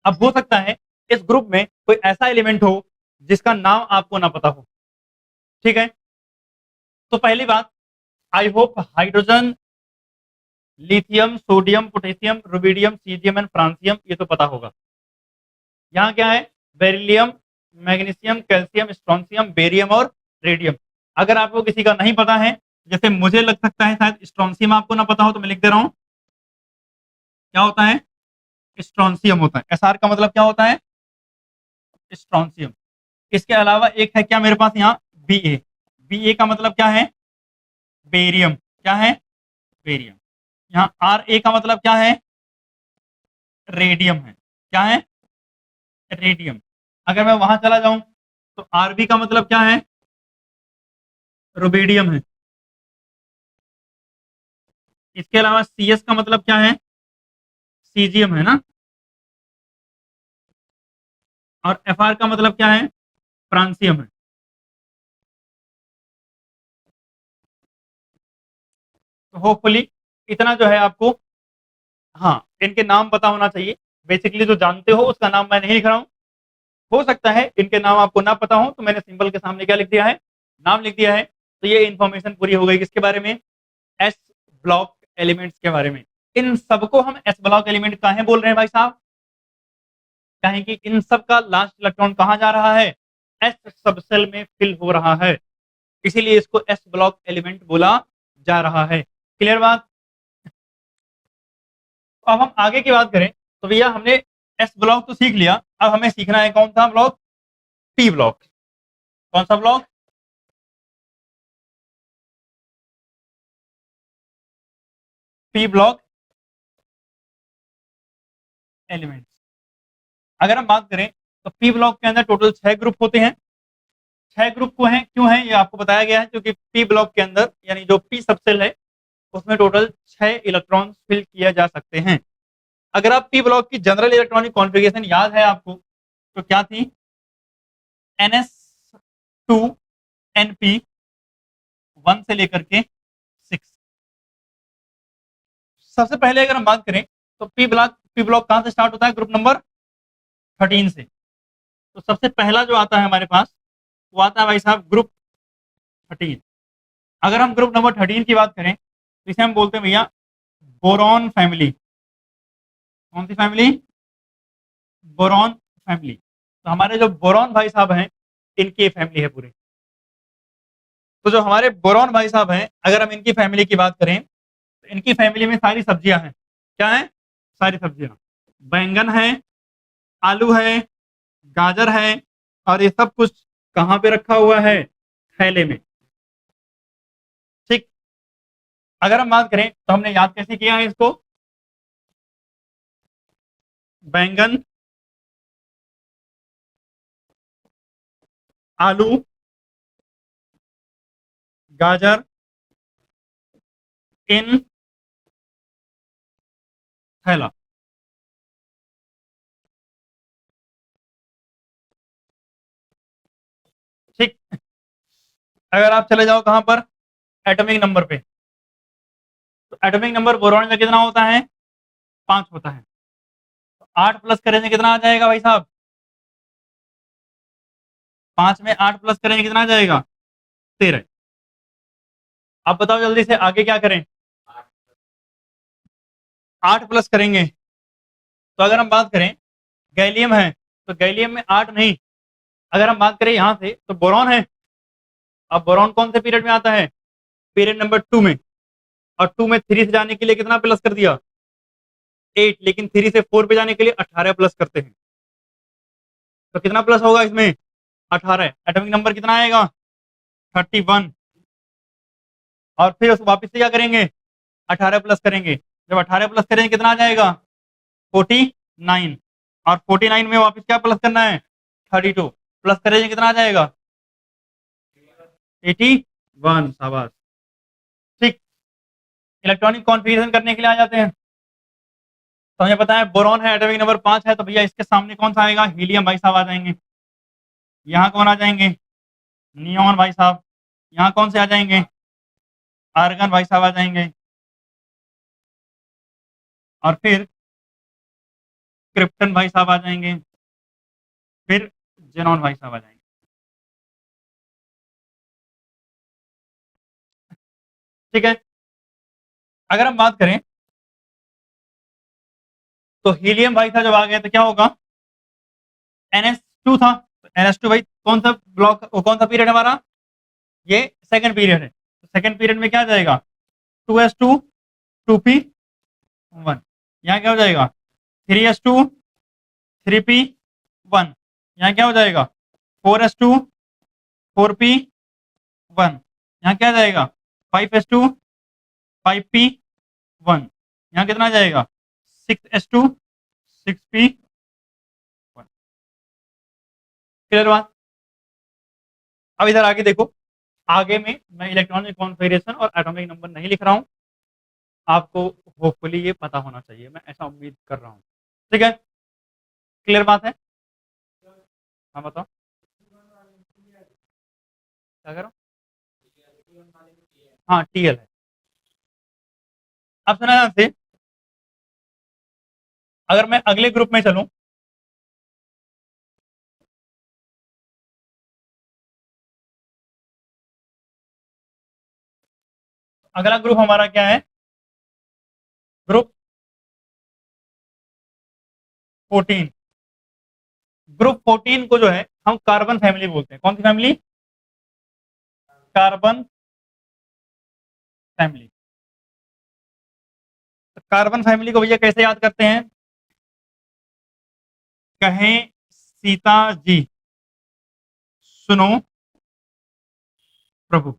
अब हो सकता है इस ग्रुप में कोई ऐसा एलिमेंट हो जिसका नाम आपको ना पता हो, ठीक है। तो पहली बात, I hope hydrogen, lithium, sodium, potassium, rubidium, caesium and francium ये तो पता होगा। यहाँ क्या है, बेरिलियम, मैग्नीशियम, कैल्शियम, स्ट्रोंसियम, बेरियम और रेडियम। अगर आपको किसी का नहीं पता है, जैसे मुझे लग सकता है शायद स्ट्रोंसियम आपको ना पता हो, तो मैं लिख दे रहा हूँ क्या होता है, स्ट्रोंसियम होता है। एसआर का मतलब क्या होता है, स्ट्रोंसियम। इसके अलावा एक है क्या मेरे पास यहाँ, बी ए। बी ए का मतलब क्या है, बेरियम। क्या है, बेरियम। यहाँ आर ए का मतलब क्या है, रेडियम है। क्या है, रेडियम। अगर मैं वहां चला जाऊं तो आरबी का मतलब क्या है, रुबिडियम है। इसके अलावा सी एस का मतलब क्या है, सीजियम है ना। और एफ आर का मतलब क्या है, फ्रांसियम है। तो होपफुली इतना जो है आपको, हाँ इनके नाम पता होना चाहिए। बेसिकली जो जानते हो उसका नाम मैं नहीं लिख रहा हूँ। हो सकता है इनके नाम आपको ना पता हो, तो मैंने सिंबल के सामने क्या लिख दिया है, नाम लिख दिया है। तो ये इंफॉर्मेशन पूरी हो गई किसके बारे में, एस ब्लॉक एलिमेंट्स के बारे में। इन सबको हम एस ब्लॉक एलिमेंट काहे बोल रहे हैं भाई साहब, कहें कि इन सब का लास्ट इलेक्ट्रॉन कहाँ जा रहा है, एस सबसेल में फिल हो रहा है, इसीलिए इसको एस ब्लॉक एलिमेंट बोला जा रहा है। क्लियर बात। तो अब हम आगे की बात करें तो भैया हमने एस ब्लॉक तो सीख लिया, अब हमें सीखना है कौन सा ब्लॉक, पी ब्लॉक। कौन सा ब्लॉक, पी ब्लॉक एलिमेंट्स। अगर हम बात करें तो पी ब्लॉक के अंदर टोटल 6 ग्रुप होते हैं। 6 ग्रुप को हैं क्यों है ये आपको बताया गया है, क्योंकि पी ब्लॉक के अंदर यानी जो पी सबसेल है उसमें टोटल 6 इलेक्ट्रॉन फिल किया जा सकते हैं। अगर आप पी ब्लॉक की जनरल इलेक्ट्रॉनिक कॉन्फ़िगरेशन याद है आपको तो क्या थी, NS2 NP1 से लेकर के 6। सबसे पहले अगर हम बात करें तो पी ब्लॉक कहां से स्टार्ट होता है, ग्रुप नंबर 13 से। तो सबसे पहला जो आता है हमारे पास वो आता है भाई साहब ग्रुप 13। अगर हम ग्रुप नंबर 13 की बात करें तो इसे हम बोलते हैं भैया बोरॉन फैमिली। कौन सी फैमिली, बोरॉन फैमिली। तो हमारे जो बोरॉन भाई साहब हैं इनकी फैमिली है पूरी। तो जो हमारे बोरॉन भाई साहब हैं अगर हम इनकी फैमिली की बात करें तो इनकी फैमिली में सारी सब्जियां हैं। क्या है, सारी सब्जियां, बैंगन है, आलू है, गाजर है, और ये सब कुछ कहाँ पे रखा हुआ है, थैले में। ठीक। अगर हम बात करें तो हमने याद कैसे किया है इसको, बैंगन, आलू, गाजर, इन, थैला। ठीक। अगर आप चले जाओ कहां पर, एटॉमिक नंबर पे, तो एटॉमिक नंबर बोरॉन का कितना होता है, 5 होता है। तो 8 प्लस करेंगे कितना आ जाएगा भाई साहब, 5 में 8 प्लस करेंगे कितना आ जाएगा, 13। आप बताओ जल्दी से आगे क्या करें, 8 प्लस करेंगे। तो अगर हम बात करें गैलियम है, तो गैलियम में 8 नहीं, अगर हम बात करें यहां से तो बोरॉन है। अब बोरॉन कौन से पीरियड में आता है, पीरियड नंबर 2 में, और 2 में 3 से जाने के लिए कितना प्लस कर दिया, 8, लेकिन 3 से 4 पे जाने के लिए 18 प्लस करते हैं। तो कितना प्लस होगा इसमें, 18। एटॉमिक नंबर कितना आएगा, 31। और फिर उस वापस से क्या करेंगे, 18 प्लस करेंगे। जब 18 प्लस करेंगे कितना आ जाएगा, 49। और 49 में वापस क्या प्लस करना है, 32 प्लस करेंगे कितना आ जाएगा, 81। शाबाश। ठीक। इलेक्ट्रॉनिक कॉन्फ़िगरेशन करने के लिए आ जाते हैं। तो हमें पता है बोरॉन है, एटॉमिक नंबर 5 है, तो भैया इसके सामने कौन सा आएगा, हीलियम भाई साहब आ जाएंगे। यहाँ कौन आ जाएंगे, नियॉन भाई साहब। यहाँ कौन से आ जाएंगे, आर्गन भाई साहब आ जाएंगे। और फिर क्रिप्टन भाई साहब आ जाएंगे। फिर जेनॉन भाई साहब आ जाएंगे। ठीक है। अगर हम बात करें तो हीलियम भाई साहब जब आ गए तो क्या होगा, NH2 था। NH2 भाई कौन सा ब्लॉक, वो कौन सा पीरियड हमारा, ये सेकंड पीरियड है। तो सेकंड पीरियड में क्या आ जाएगा, 2s2 2p1। यहाँ क्या हो जाएगा, 3s2 3p1। यहाँ क्या हो जाएगा, 4s2 4p1। यहाँ क्या आ जाएगा, 5s2 5p1। यहाँ कितना आ जाएगा, 6s2 6p1। क्लियर बात। अब इधर आगे देखो, आगे में मैं इलेक्ट्रॉनिक कॉन्फ़िगरेशन और एटॉमिक नंबर नहीं लिख रहा हूँ, आपको होपफुली ये पता होना चाहिए, मैं ऐसा उम्मीद कर रहा हूँ। ठीक है, क्लियर बात है। हाँ बताओ क्या करो, हाँ TL है। अब सुना ध्यान से, अगर मैं अगले ग्रुप में चलूं, अगला ग्रुप हमारा क्या है, ग्रुप 14। ग्रुप 14 को जो है हम कार्बन फैमिली बोलते हैं। कौन सी फैमिली, कार्बन फैमिली। तो कार्बन फैमिली को भैया कैसे याद करते हैं, कहें सीता जी सुनो प्रभु।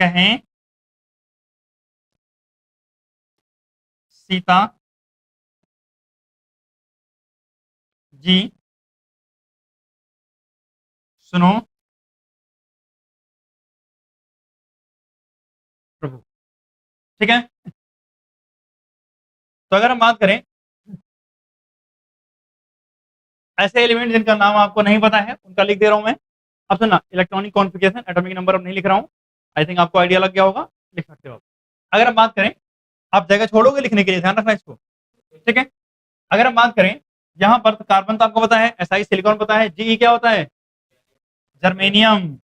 कहें सीता जी सुनो प्रभु। ठीक है। तो अगर हम बात करें ऐसे एलिमेंट जिनका नाम आपको नहीं पता है, उनका लिख दे रहा हूं मैं। अब सुनना, इलेक्ट्रॉनिक कॉन्फ़िगरेशन एटॉमिक नंबर अब नहीं लिख रहा हूं, आई थिंक आपको आइडिया लग गया होगा, लिख सकते हो आप। अगर हम बात करें, आप जगह छोड़ोगे लिखने के लिए, ध्यान रखना इसको। ठीक है। अगर हम बात करें यहाँ पर, तो कार्बन तो आपको पता है, SI सिलिकॉन पता है, GE क्या होता है, जर्मेनियम।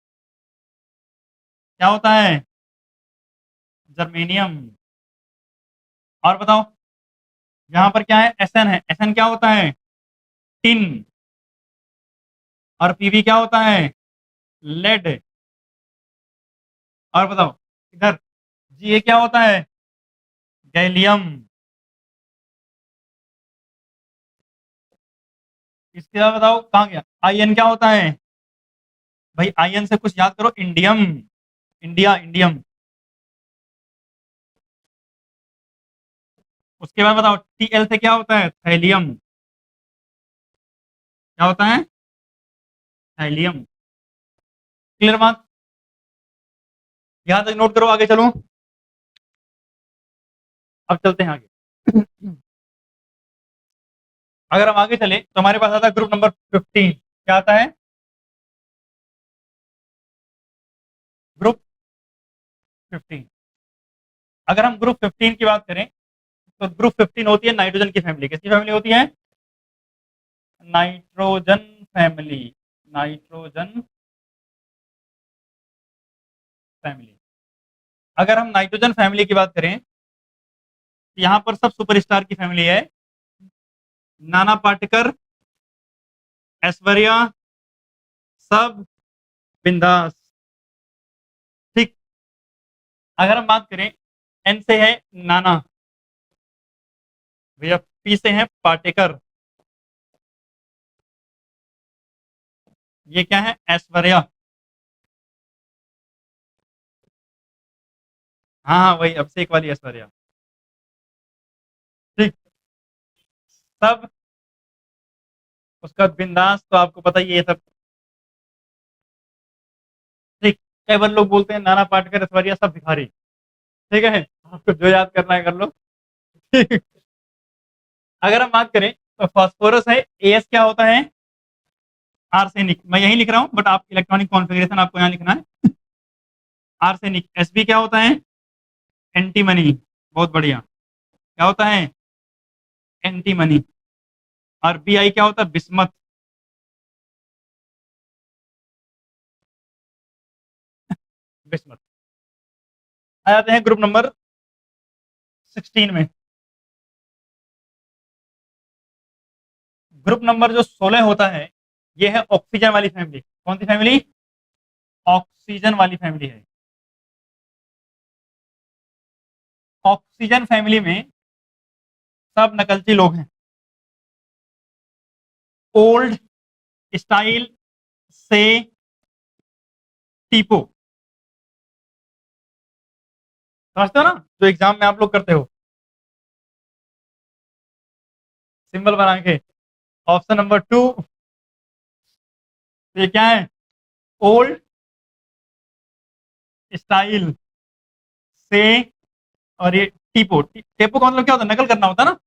क्या होता है, जर्मेनियम। और बताओ यहाँ पर क्या है, SN है, SN क्या होता है, टिन। और PB क्या होता है, लेड। और बताओ इधर GA क्या होता है, गैलियम। इसके बाद बताओ कहाँ गया, IN क्या होता है, भाई IN से कुछ याद करो, इंडियम, इंडिया, इंडियम। उसके बाद बताओ TL से क्या होता है, थैलियम। क्या होता है, थैलियम। क्लियर बात, यहाँ तक नोट करो, आगे चलो। अब चलते हैं आगे। अगर हम आगे चले तो हमारे पास आता है ग्रुप नंबर 15। क्या आता है? ग्रुप 15। अगर हम ग्रुप 15 की बात करें तो ग्रुप 15 होती है नाइट्रोजन की फैमिली। किसकी फैमिली होती है? Nitrogen family. Nitrogen family. अगर हम नाइट्रोजन फैमिली की बात करें तो यहाँ पर सब सुपरस्टार की फैमिली है। नाना पाटेकर, ऐश्वर्या, सब, बिंदास। ठीक। अगर हम बात करें एन से है नाना भैया, पी से है पाटेकर, ये क्या है? ऐश्वर्या। हाँ हाँ, वही अभिषेक वाली ऐश्वर्या। ठीक। सब, उसका बाद बिंदास, तो आपको पता ही है ये सब। ठीक। कई बार लोग बोलते हैं नाना पाटेकर ऐश्वर्या सब भिखारी। ठीक है, आपको जो याद करना है कर लो। ठीक। अगर हम बात करें तो फास्फोरस है, एस क्या होता है? आर्सेनिक। मैं यही लिख रहा हूं, बट आप इलेक्ट्रॉनिक कॉन्फ़िगरेशन आपको यहाँ लिखना है। आर्सेनिक। एसबी क्या होता है? एंटीमनी। बहुत बढ़िया। क्या होता है? एंटीमनी। और बी आई क्या होता है? बिस्मथ। बिस्मथ। आ जाते हैं ग्रुप नंबर 16 में। ग्रुप नंबर जो 16 होता है ये है ऑक्सीजन वाली फैमिली। कौन सी फैमिली? ऑक्सीजन वाली फैमिली है। ऑक्सीजन फैमिली में सब नकलची लोग हैं। ओल्ड स्टाइल से टीपो। समझते हो ना, जो एग्जाम में आप लोग करते हो सिंबल बना के। ऑप्शन नंबर 2, ये क्या है? ओल्ड स्टाइल से, और ये टीपो। टेपो का मतलब क्या होता है? नकल करना होता है ना।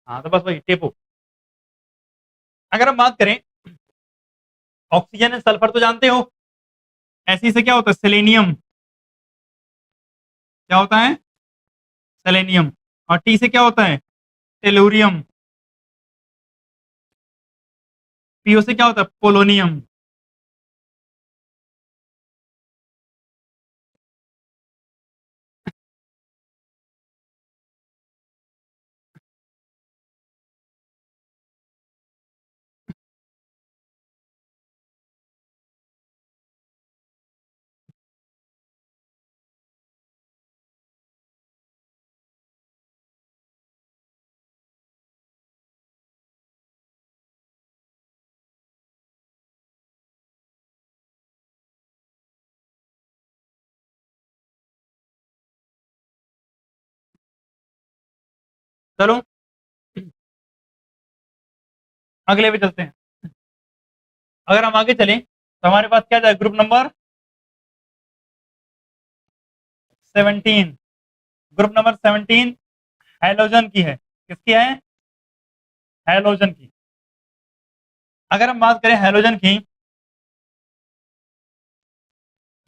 हाँ, तो बस वही टेपो। अगर हम बात करें ऑक्सीजन एंड सल्फर तो जानते हो। ऐसी से क्या होता है? सेलेनियम। क्या होता है? सेलेनियम। और टी से क्या होता है? टेलुरियम। पीओ से क्या होता है? पोलोनियम। चलो अगले पे चलते हैं। अगर हम आगे चलें तो हमारे पास क्या जाए? Group number 17। Group number 17 halogen की है। किसकी है? हैलोजन की। अगर हम बात करें हैलोजन की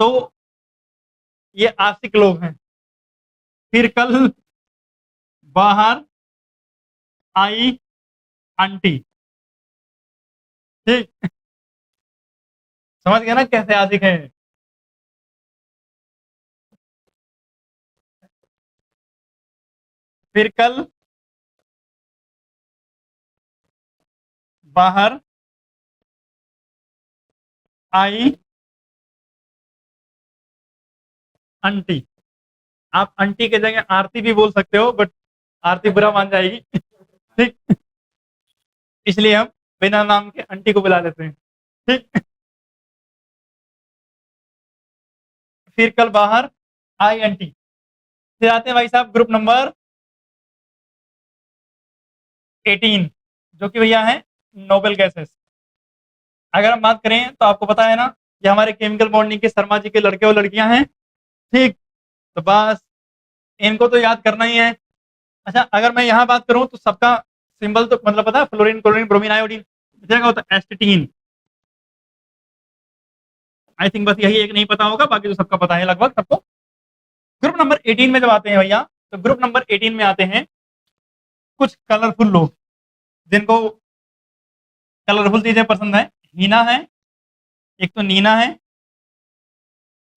तो ये आशिक लोग हैं। फिर कल बाहर आई आंटी। ठीक। समझ गया ना कैसे आशिक है? फिर कल बाहर आई आंटी। आप आंटी के जगह आरती भी बोल सकते हो, बट आरती बुरा मान जाएगी। ठीक। इसलिए हम बिना नाम के आंटी को बुला लेते हैं। ठीक। फिर कल बाहर आई आंटी। फिर आते हैं भाई साहब ग्रुप नंबर 18, जो कि भैया है नोबेल गैसेस। अगर हम बात करें तो आपको पता है ना, ये हमारे केमिकल बॉन्डिंग के शर्मा जी के लड़के और लड़कियां हैं। ठीक। तो बस इनको तो याद करना ही है। अच्छा, अगर मैं यहाँ बात करूं तो सबका सिंबल तो मतलब पता है, फ्लोरीन, क्लोरीन, ब्रोमीन, आयोडीन, क्या होता है एस्टिटीन। आई थिंक बस यही एक नहीं पता होगा, बाकी तो सबका पता है लगभग सबको। ग्रुप नंबर 18 में जब आते हैं भैया, तो ग्रुप नंबर 18 में आते हैं कुछ कलरफुल लोग, जिनको कलरफुल चीजें पसंद है। हीना है, एक तो नीना है,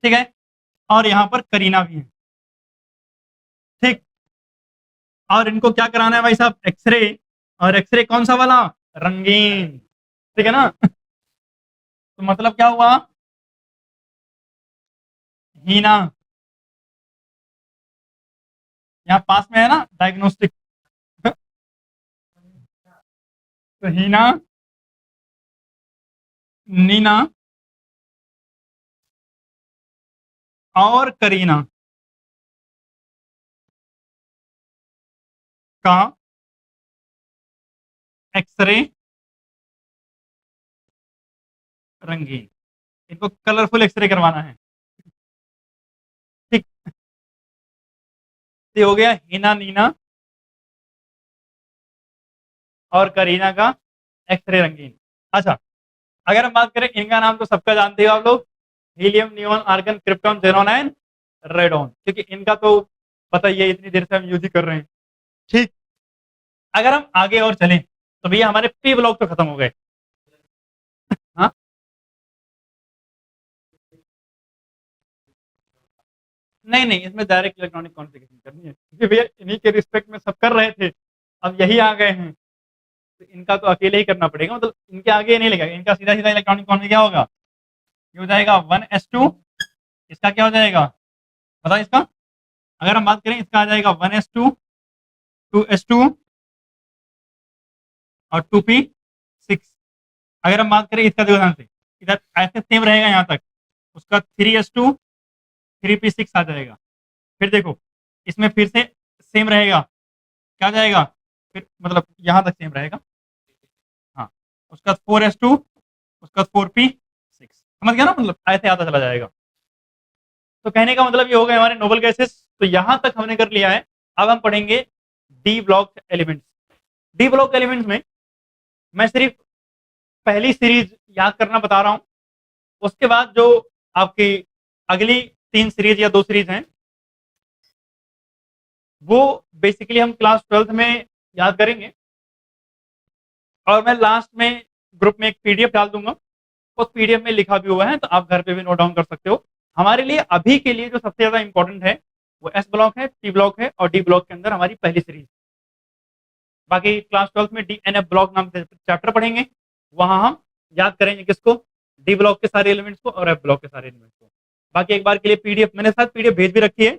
ठीक है, और यहाँ पर करीना भी है, ठीक। और इनको क्या कराना है भाई साहब, एक्सरे। और एक्सरे कौन सा वाला, रंगीन, ठीक है ना। तो मतलब क्या हुआ, हीना यहाँ पास में है ना डायग्नोस्टिक। तो हीना, नीना और करीना का एक्सरे रंगीन, इनको कलरफुल एक्सरे करवाना है, ठीक। ये हो गया हीना, नीना और करीना का एक्सरे रंगीन। अच्छा, अगर हम बात करें इनका नाम तो सबका जानते हो आप लोग, helium, neon, argon, krypton, xenon and radon, क्योंकि इनका तो पता ही है, इतनी देर से हम यूज ही कर रहे हैं, ठीक। अगर हम आगे और चलें तो भैया हमारे पी ब्लॉक तो खत्म हो गए। हाँ, नहीं नहीं, इसमें डायरेक्ट इलेक्ट्रॉनिक कॉन्फ़िगरेशन करनी है, क्योंकि भैया इन्हीं के रिस्पेक्ट में सब कर रहे थे, अब यही आ गए हैं, तो इनका तो अकेले ही करना पड़ेगा, मतलब इनके आगे नहीं लगेगा, इनका सीधा सीधा इलेक्ट्रॉनिक कॉन्फ़िगरेशन क्या होगा, ये हो जाएगा 1s2, इसका क्या हो जाएगा, बताओ इसका। अगर हम बात करें इसका आ जाएगा 1s2, 2s2 और 2p6। अगर हम बात करें इसका, देखो ध्यान से, इधर ऐसे सेम रहेगा यहाँ तक, उसका 3s2, 3p6 आ जाएगा। फिर देखो इसमें फिर से सेम रहेगा, क्या जाएगा, फिर मतलब यहाँ तक सेम रहेगा, हाँ, उसका 4s2, उसका 4p6, समझ गया ना, मतलब ऐसे आता चला जाएगा। तो कहने का मतलब ये हो गए हमारे नोबल गैसेस, तो यहाँ तक हमने कर लिया है। अब हम पढ़ेंगे D block elements. D block elements में मैं सिर्फ पहली सीरीज याद करना बता रहा हूँ, उसके बाद जो आपकी अगली 3 सीरीज या 2 सीरीज हैं, वो बेसिकली हम क्लास 12th में याद करेंगे। और मैं लास्ट में ग्रुप में एक पीडीएफ डाल दूंगा, उस पीडीएफ में लिखा भी हुआ है, तो आप घर पे भी नोट डाउन कर सकते हो। हमारे लिए अभी के लिए जो सबसे ज्यादा इंपॉर्टेंट है वो एस ब्लॉक है, पी ब्लॉक है, और डी ब्लॉक के अंदर हमारी पहली सीरीज। बाकी क्लास 12th में डी एन एफ ब्लॉक नाम के चैप्टर पढ़ेंगे, वहां हम याद करेंगे किसको, डी ब्लॉक के सारे एलिमेंट्स को और एफ ब्लॉक के सारे एलिमेंट्स को। बाकी एक बार के लिए पीडीएफ मैंने साथ पीडीएफ भेज भी रखी है,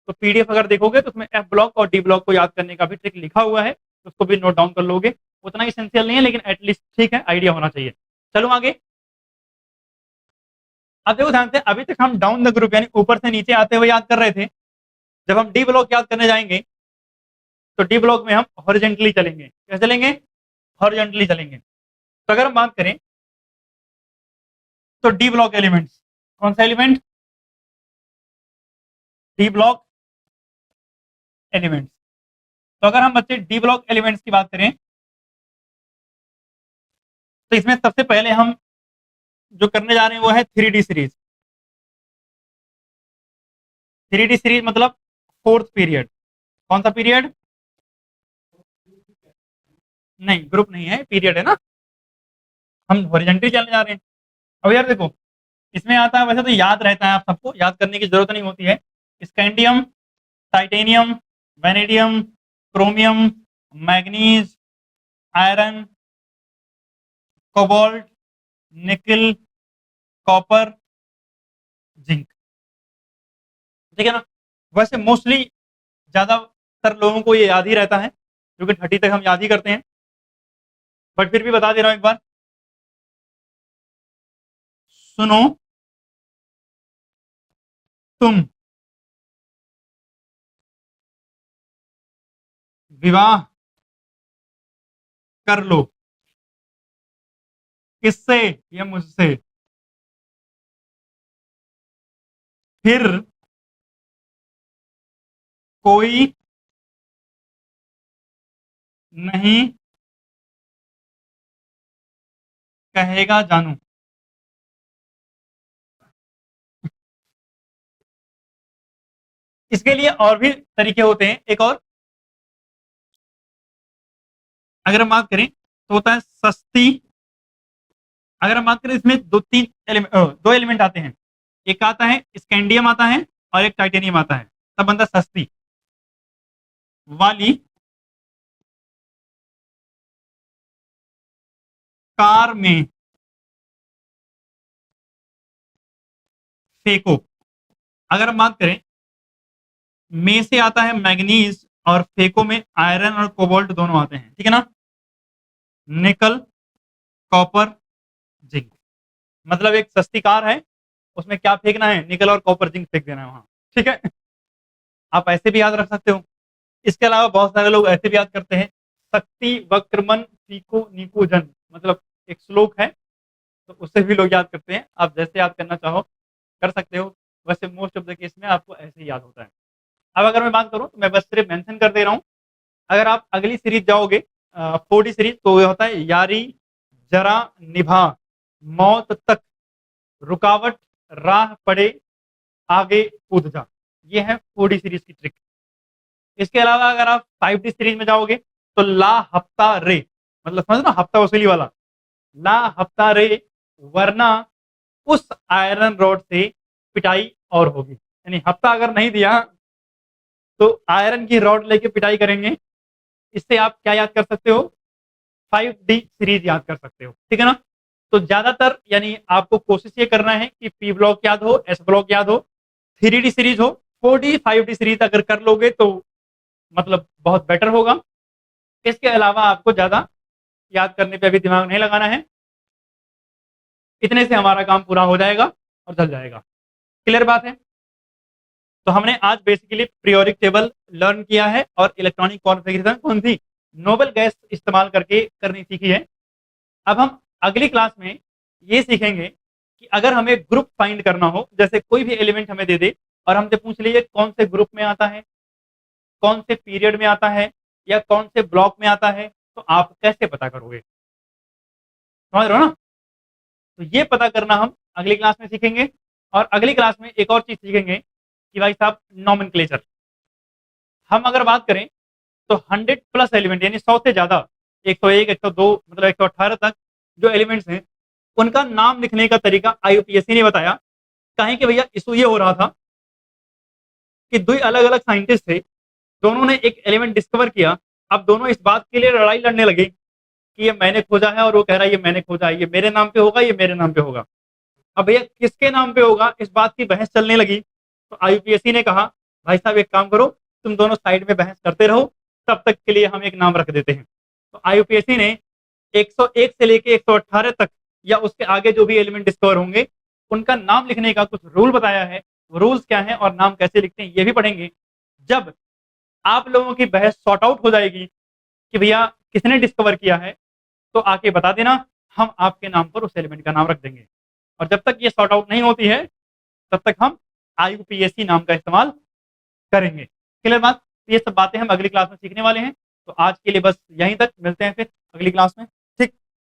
तो पीडीएफ अगर देखोगे तो उसमें एफ ब्लॉक और डी ब्लॉक को याद करने का भी ट्रिक लिखा हुआ है, तो उसको भी नोट डाउन कर लोगे। उतना इसेंशियल नहीं है, लेकिन एटलीस्ट ठीक है, आइडिया होना चाहिए। चलो आगे। अब देखो ध्यान से, अभी तक हम डाउन द ग्रुप यानी ऊपर से नीचे आते हुए याद कर रहे थे। जब हम डी ब्लॉक याद करने जाएंगे तो डी ब्लॉक में हम हॉरिजेंटली चलेंगे। कैसे चलेंगे, हॉरिजेंटली चलेंगे। तो अगर हम बात करें तो डी ब्लॉक एलिमेंट्स, कौन सा एलिमेंट, डी ब्लॉक एलिमेंट्स। तो अगर हम बच्चे डी ब्लॉक एलिमेंट्स की बात करें, तो इसमें सबसे पहले हम जो करने जा रहे हैं वो है 3D सीरीज। 3D सीरीज मतलब फोर्थ पीरियड। कौन सा पीरियड, नहीं ग्रुप नहीं है, पीरियड है ना, हम हॉरिजॉन्टली चलने जा रहे हैं। अब यार देखो, इसमें आता है, वैसे तो याद रहता है, आप सबको याद करने की जरूरत नहीं होती है। Scandium, titanium, vanadium, chromium, manganese, iron, cobalt, निकल, कॉपर, जिंक, ठीक है ना। वैसे मोस्टली ज्यादातर लोगों को ये याद ही रहता है, क्योंकि 30 तक हम याद ही करते हैं, बट फिर भी बता दे रहा हूं एक बार, सुनो तुम, विवाह कर लो, किससे, या मुझसे, फिर कोई नहीं कहेगा जानू। इसके लिए और भी तरीके होते हैं। एक और अगर हम बात करें तो होता है सस्ती। अगर हम बात करें इसमें दो एलिमेंट आते हैं। एक आता है स्कैंडियम आता है और एक टाइटेनियम आता है, तब बनता सस्ती वाली कार में फेंको। अगर हम बात करें में से आता है मैग्नीज और फेंको में आयरन और कोबाल्ट दोनों आते हैं, ठीक है ना। निकल, कॉपर, जिंक। मतलब एक सस्ती कार है, उसमें क्या फेंकना है, निकल और कॉपर जिंक फेंक देना है वहां, ठीक है। आप ऐसे भी याद रख सकते हो। इसके अलावा बहुत सारे लोग ऐसे भी याद करते हैं, शक्ति वक्रमन फीको नीको जन, मतलब एक श्लोक है, तो उससे भी लोग याद करते हैं। आप जैसे याद करना चाहो कर सकते हो। वैसे मोस्ट ऑफ द केस में आपको ऐसे ही याद होता है। अब अगर मैं बात करूं तो मैं बस सिर्फ मेंशन कर दे रहा हूं। अगर आप अगली सीरीज जाओगे 4D सीरीज, तो ये होता है यारी, जरा, निभा, मौत तक, रुकावट, राह पड़े, आगे कूद जा। ये है 4D सीरीज की ट्रिक। इसके अलावा अगर आप 5D सीरीज में जाओगे तो ला हफ्ता रे, मतलब समझ ना, हफ्ता वसूली वाला, ला हफ्ता रे, वरना उस आयरन रॉड से पिटाई और होगी। यानी हफ्ता अगर नहीं दिया तो आयरन की रॉड लेके पिटाई करेंगे। इससे आप क्या याद कर सकते हो, 5D सीरीज याद कर सकते हो, ठीक है ना। तो ज्यादातर यानी आपको कोशिश ये करना है कि पी ब्लॉक याद हो, एस ब्लॉक याद हो, 3D सीरीज हो, 4D 5D सीरीज अगर कर लोगे तो मतलब बहुत बेटर होगा। इसके अलावा आपको ज्यादा याद करने पे अभी दिमाग नहीं लगाना है। इतने से हमारा काम पूरा हो जाएगा और चल जाएगा। क्लियर बात है। तो हमने आज बेसिकली पीरियोडिक टेबल लर्न किया है और इलेक्ट्रॉनिक कॉन्फ़िगरेशन कौन सी, नोबल गैस इस्तेमाल करके करनी सीखी है। अब हम अगली क्लास में ये सीखेंगे कि अगर हमें ग्रुप फाइंड करना हो, जैसे कोई भी एलिमेंट हमें दे दे और हमसे पूछ लीजिए कौन से ग्रुप में आता है, कौन से पीरियड में आता है, या कौन से ब्लॉक में आता है, तो आप कैसे पता करोगे। समझ रहे हो ना। तो ये पता करना हम अगली क्लास में सीखेंगे। और अगली क्लास में एक और चीज सीखेंगे कि भाई साहब नॉमेनक्लेचर। हम अगर बात करें तो 100 प्लस एलिमेंट यानी 100 से ज्यादा, 101, 102, मतलब 118 तक जो एलिमेंट्स हैं उनका नाम लिखने का तरीका IUPAC ने बताया। कहीं कि भैया इशू ये हो रहा था कि दो अलग अलग साइंटिस्ट थे, दोनों ने एक एलिमेंट डिस्कवर किया। अब दोनों इस बात के लिए लड़ाई लड़ने लगे कि ये मैंने खोजा है और वो कह रहा है ये मैंने खोजा है, ये मेरे नाम पे होगा, ये मेरे नाम पे होगा। अब भैया किसके नाम पे होगा, इस बात की बहस चलने लगी। तो IUPAC ने कहा भाई साहब एक काम करो, तुम दोनों साइड में बहस करते रहो, तब तक के लिए हम एक नाम रख देते हैं। तो IUPAC ने 101 से लेके 118 तक या उसके आगे जो भी एलिमेंट डिस्कवर होंगे उनका नाम लिखने का कुछ रूल बताया है। रूल्स क्या है और नाम कैसे लिखते हैं ये भी पढ़ेंगे। जब आप लोगों की बहस सॉर्ट आउट हो जाएगी कि भैया किसने डिस्कवर किया है, तो आके बता देना, हम आपके नाम पर उस एलिमेंट का नाम रख देंगे। और जब तक ये सॉर्ट आउट नहीं होती है तब तक हम IUPAC नाम का इस्तेमाल करेंगे। क्लियर बात। ये सब बातें हम अगली क्लास में सीखने वाले हैं। तो आज के लिए बस यहीं तक, मिलते हैं फिर अगली क्लास में।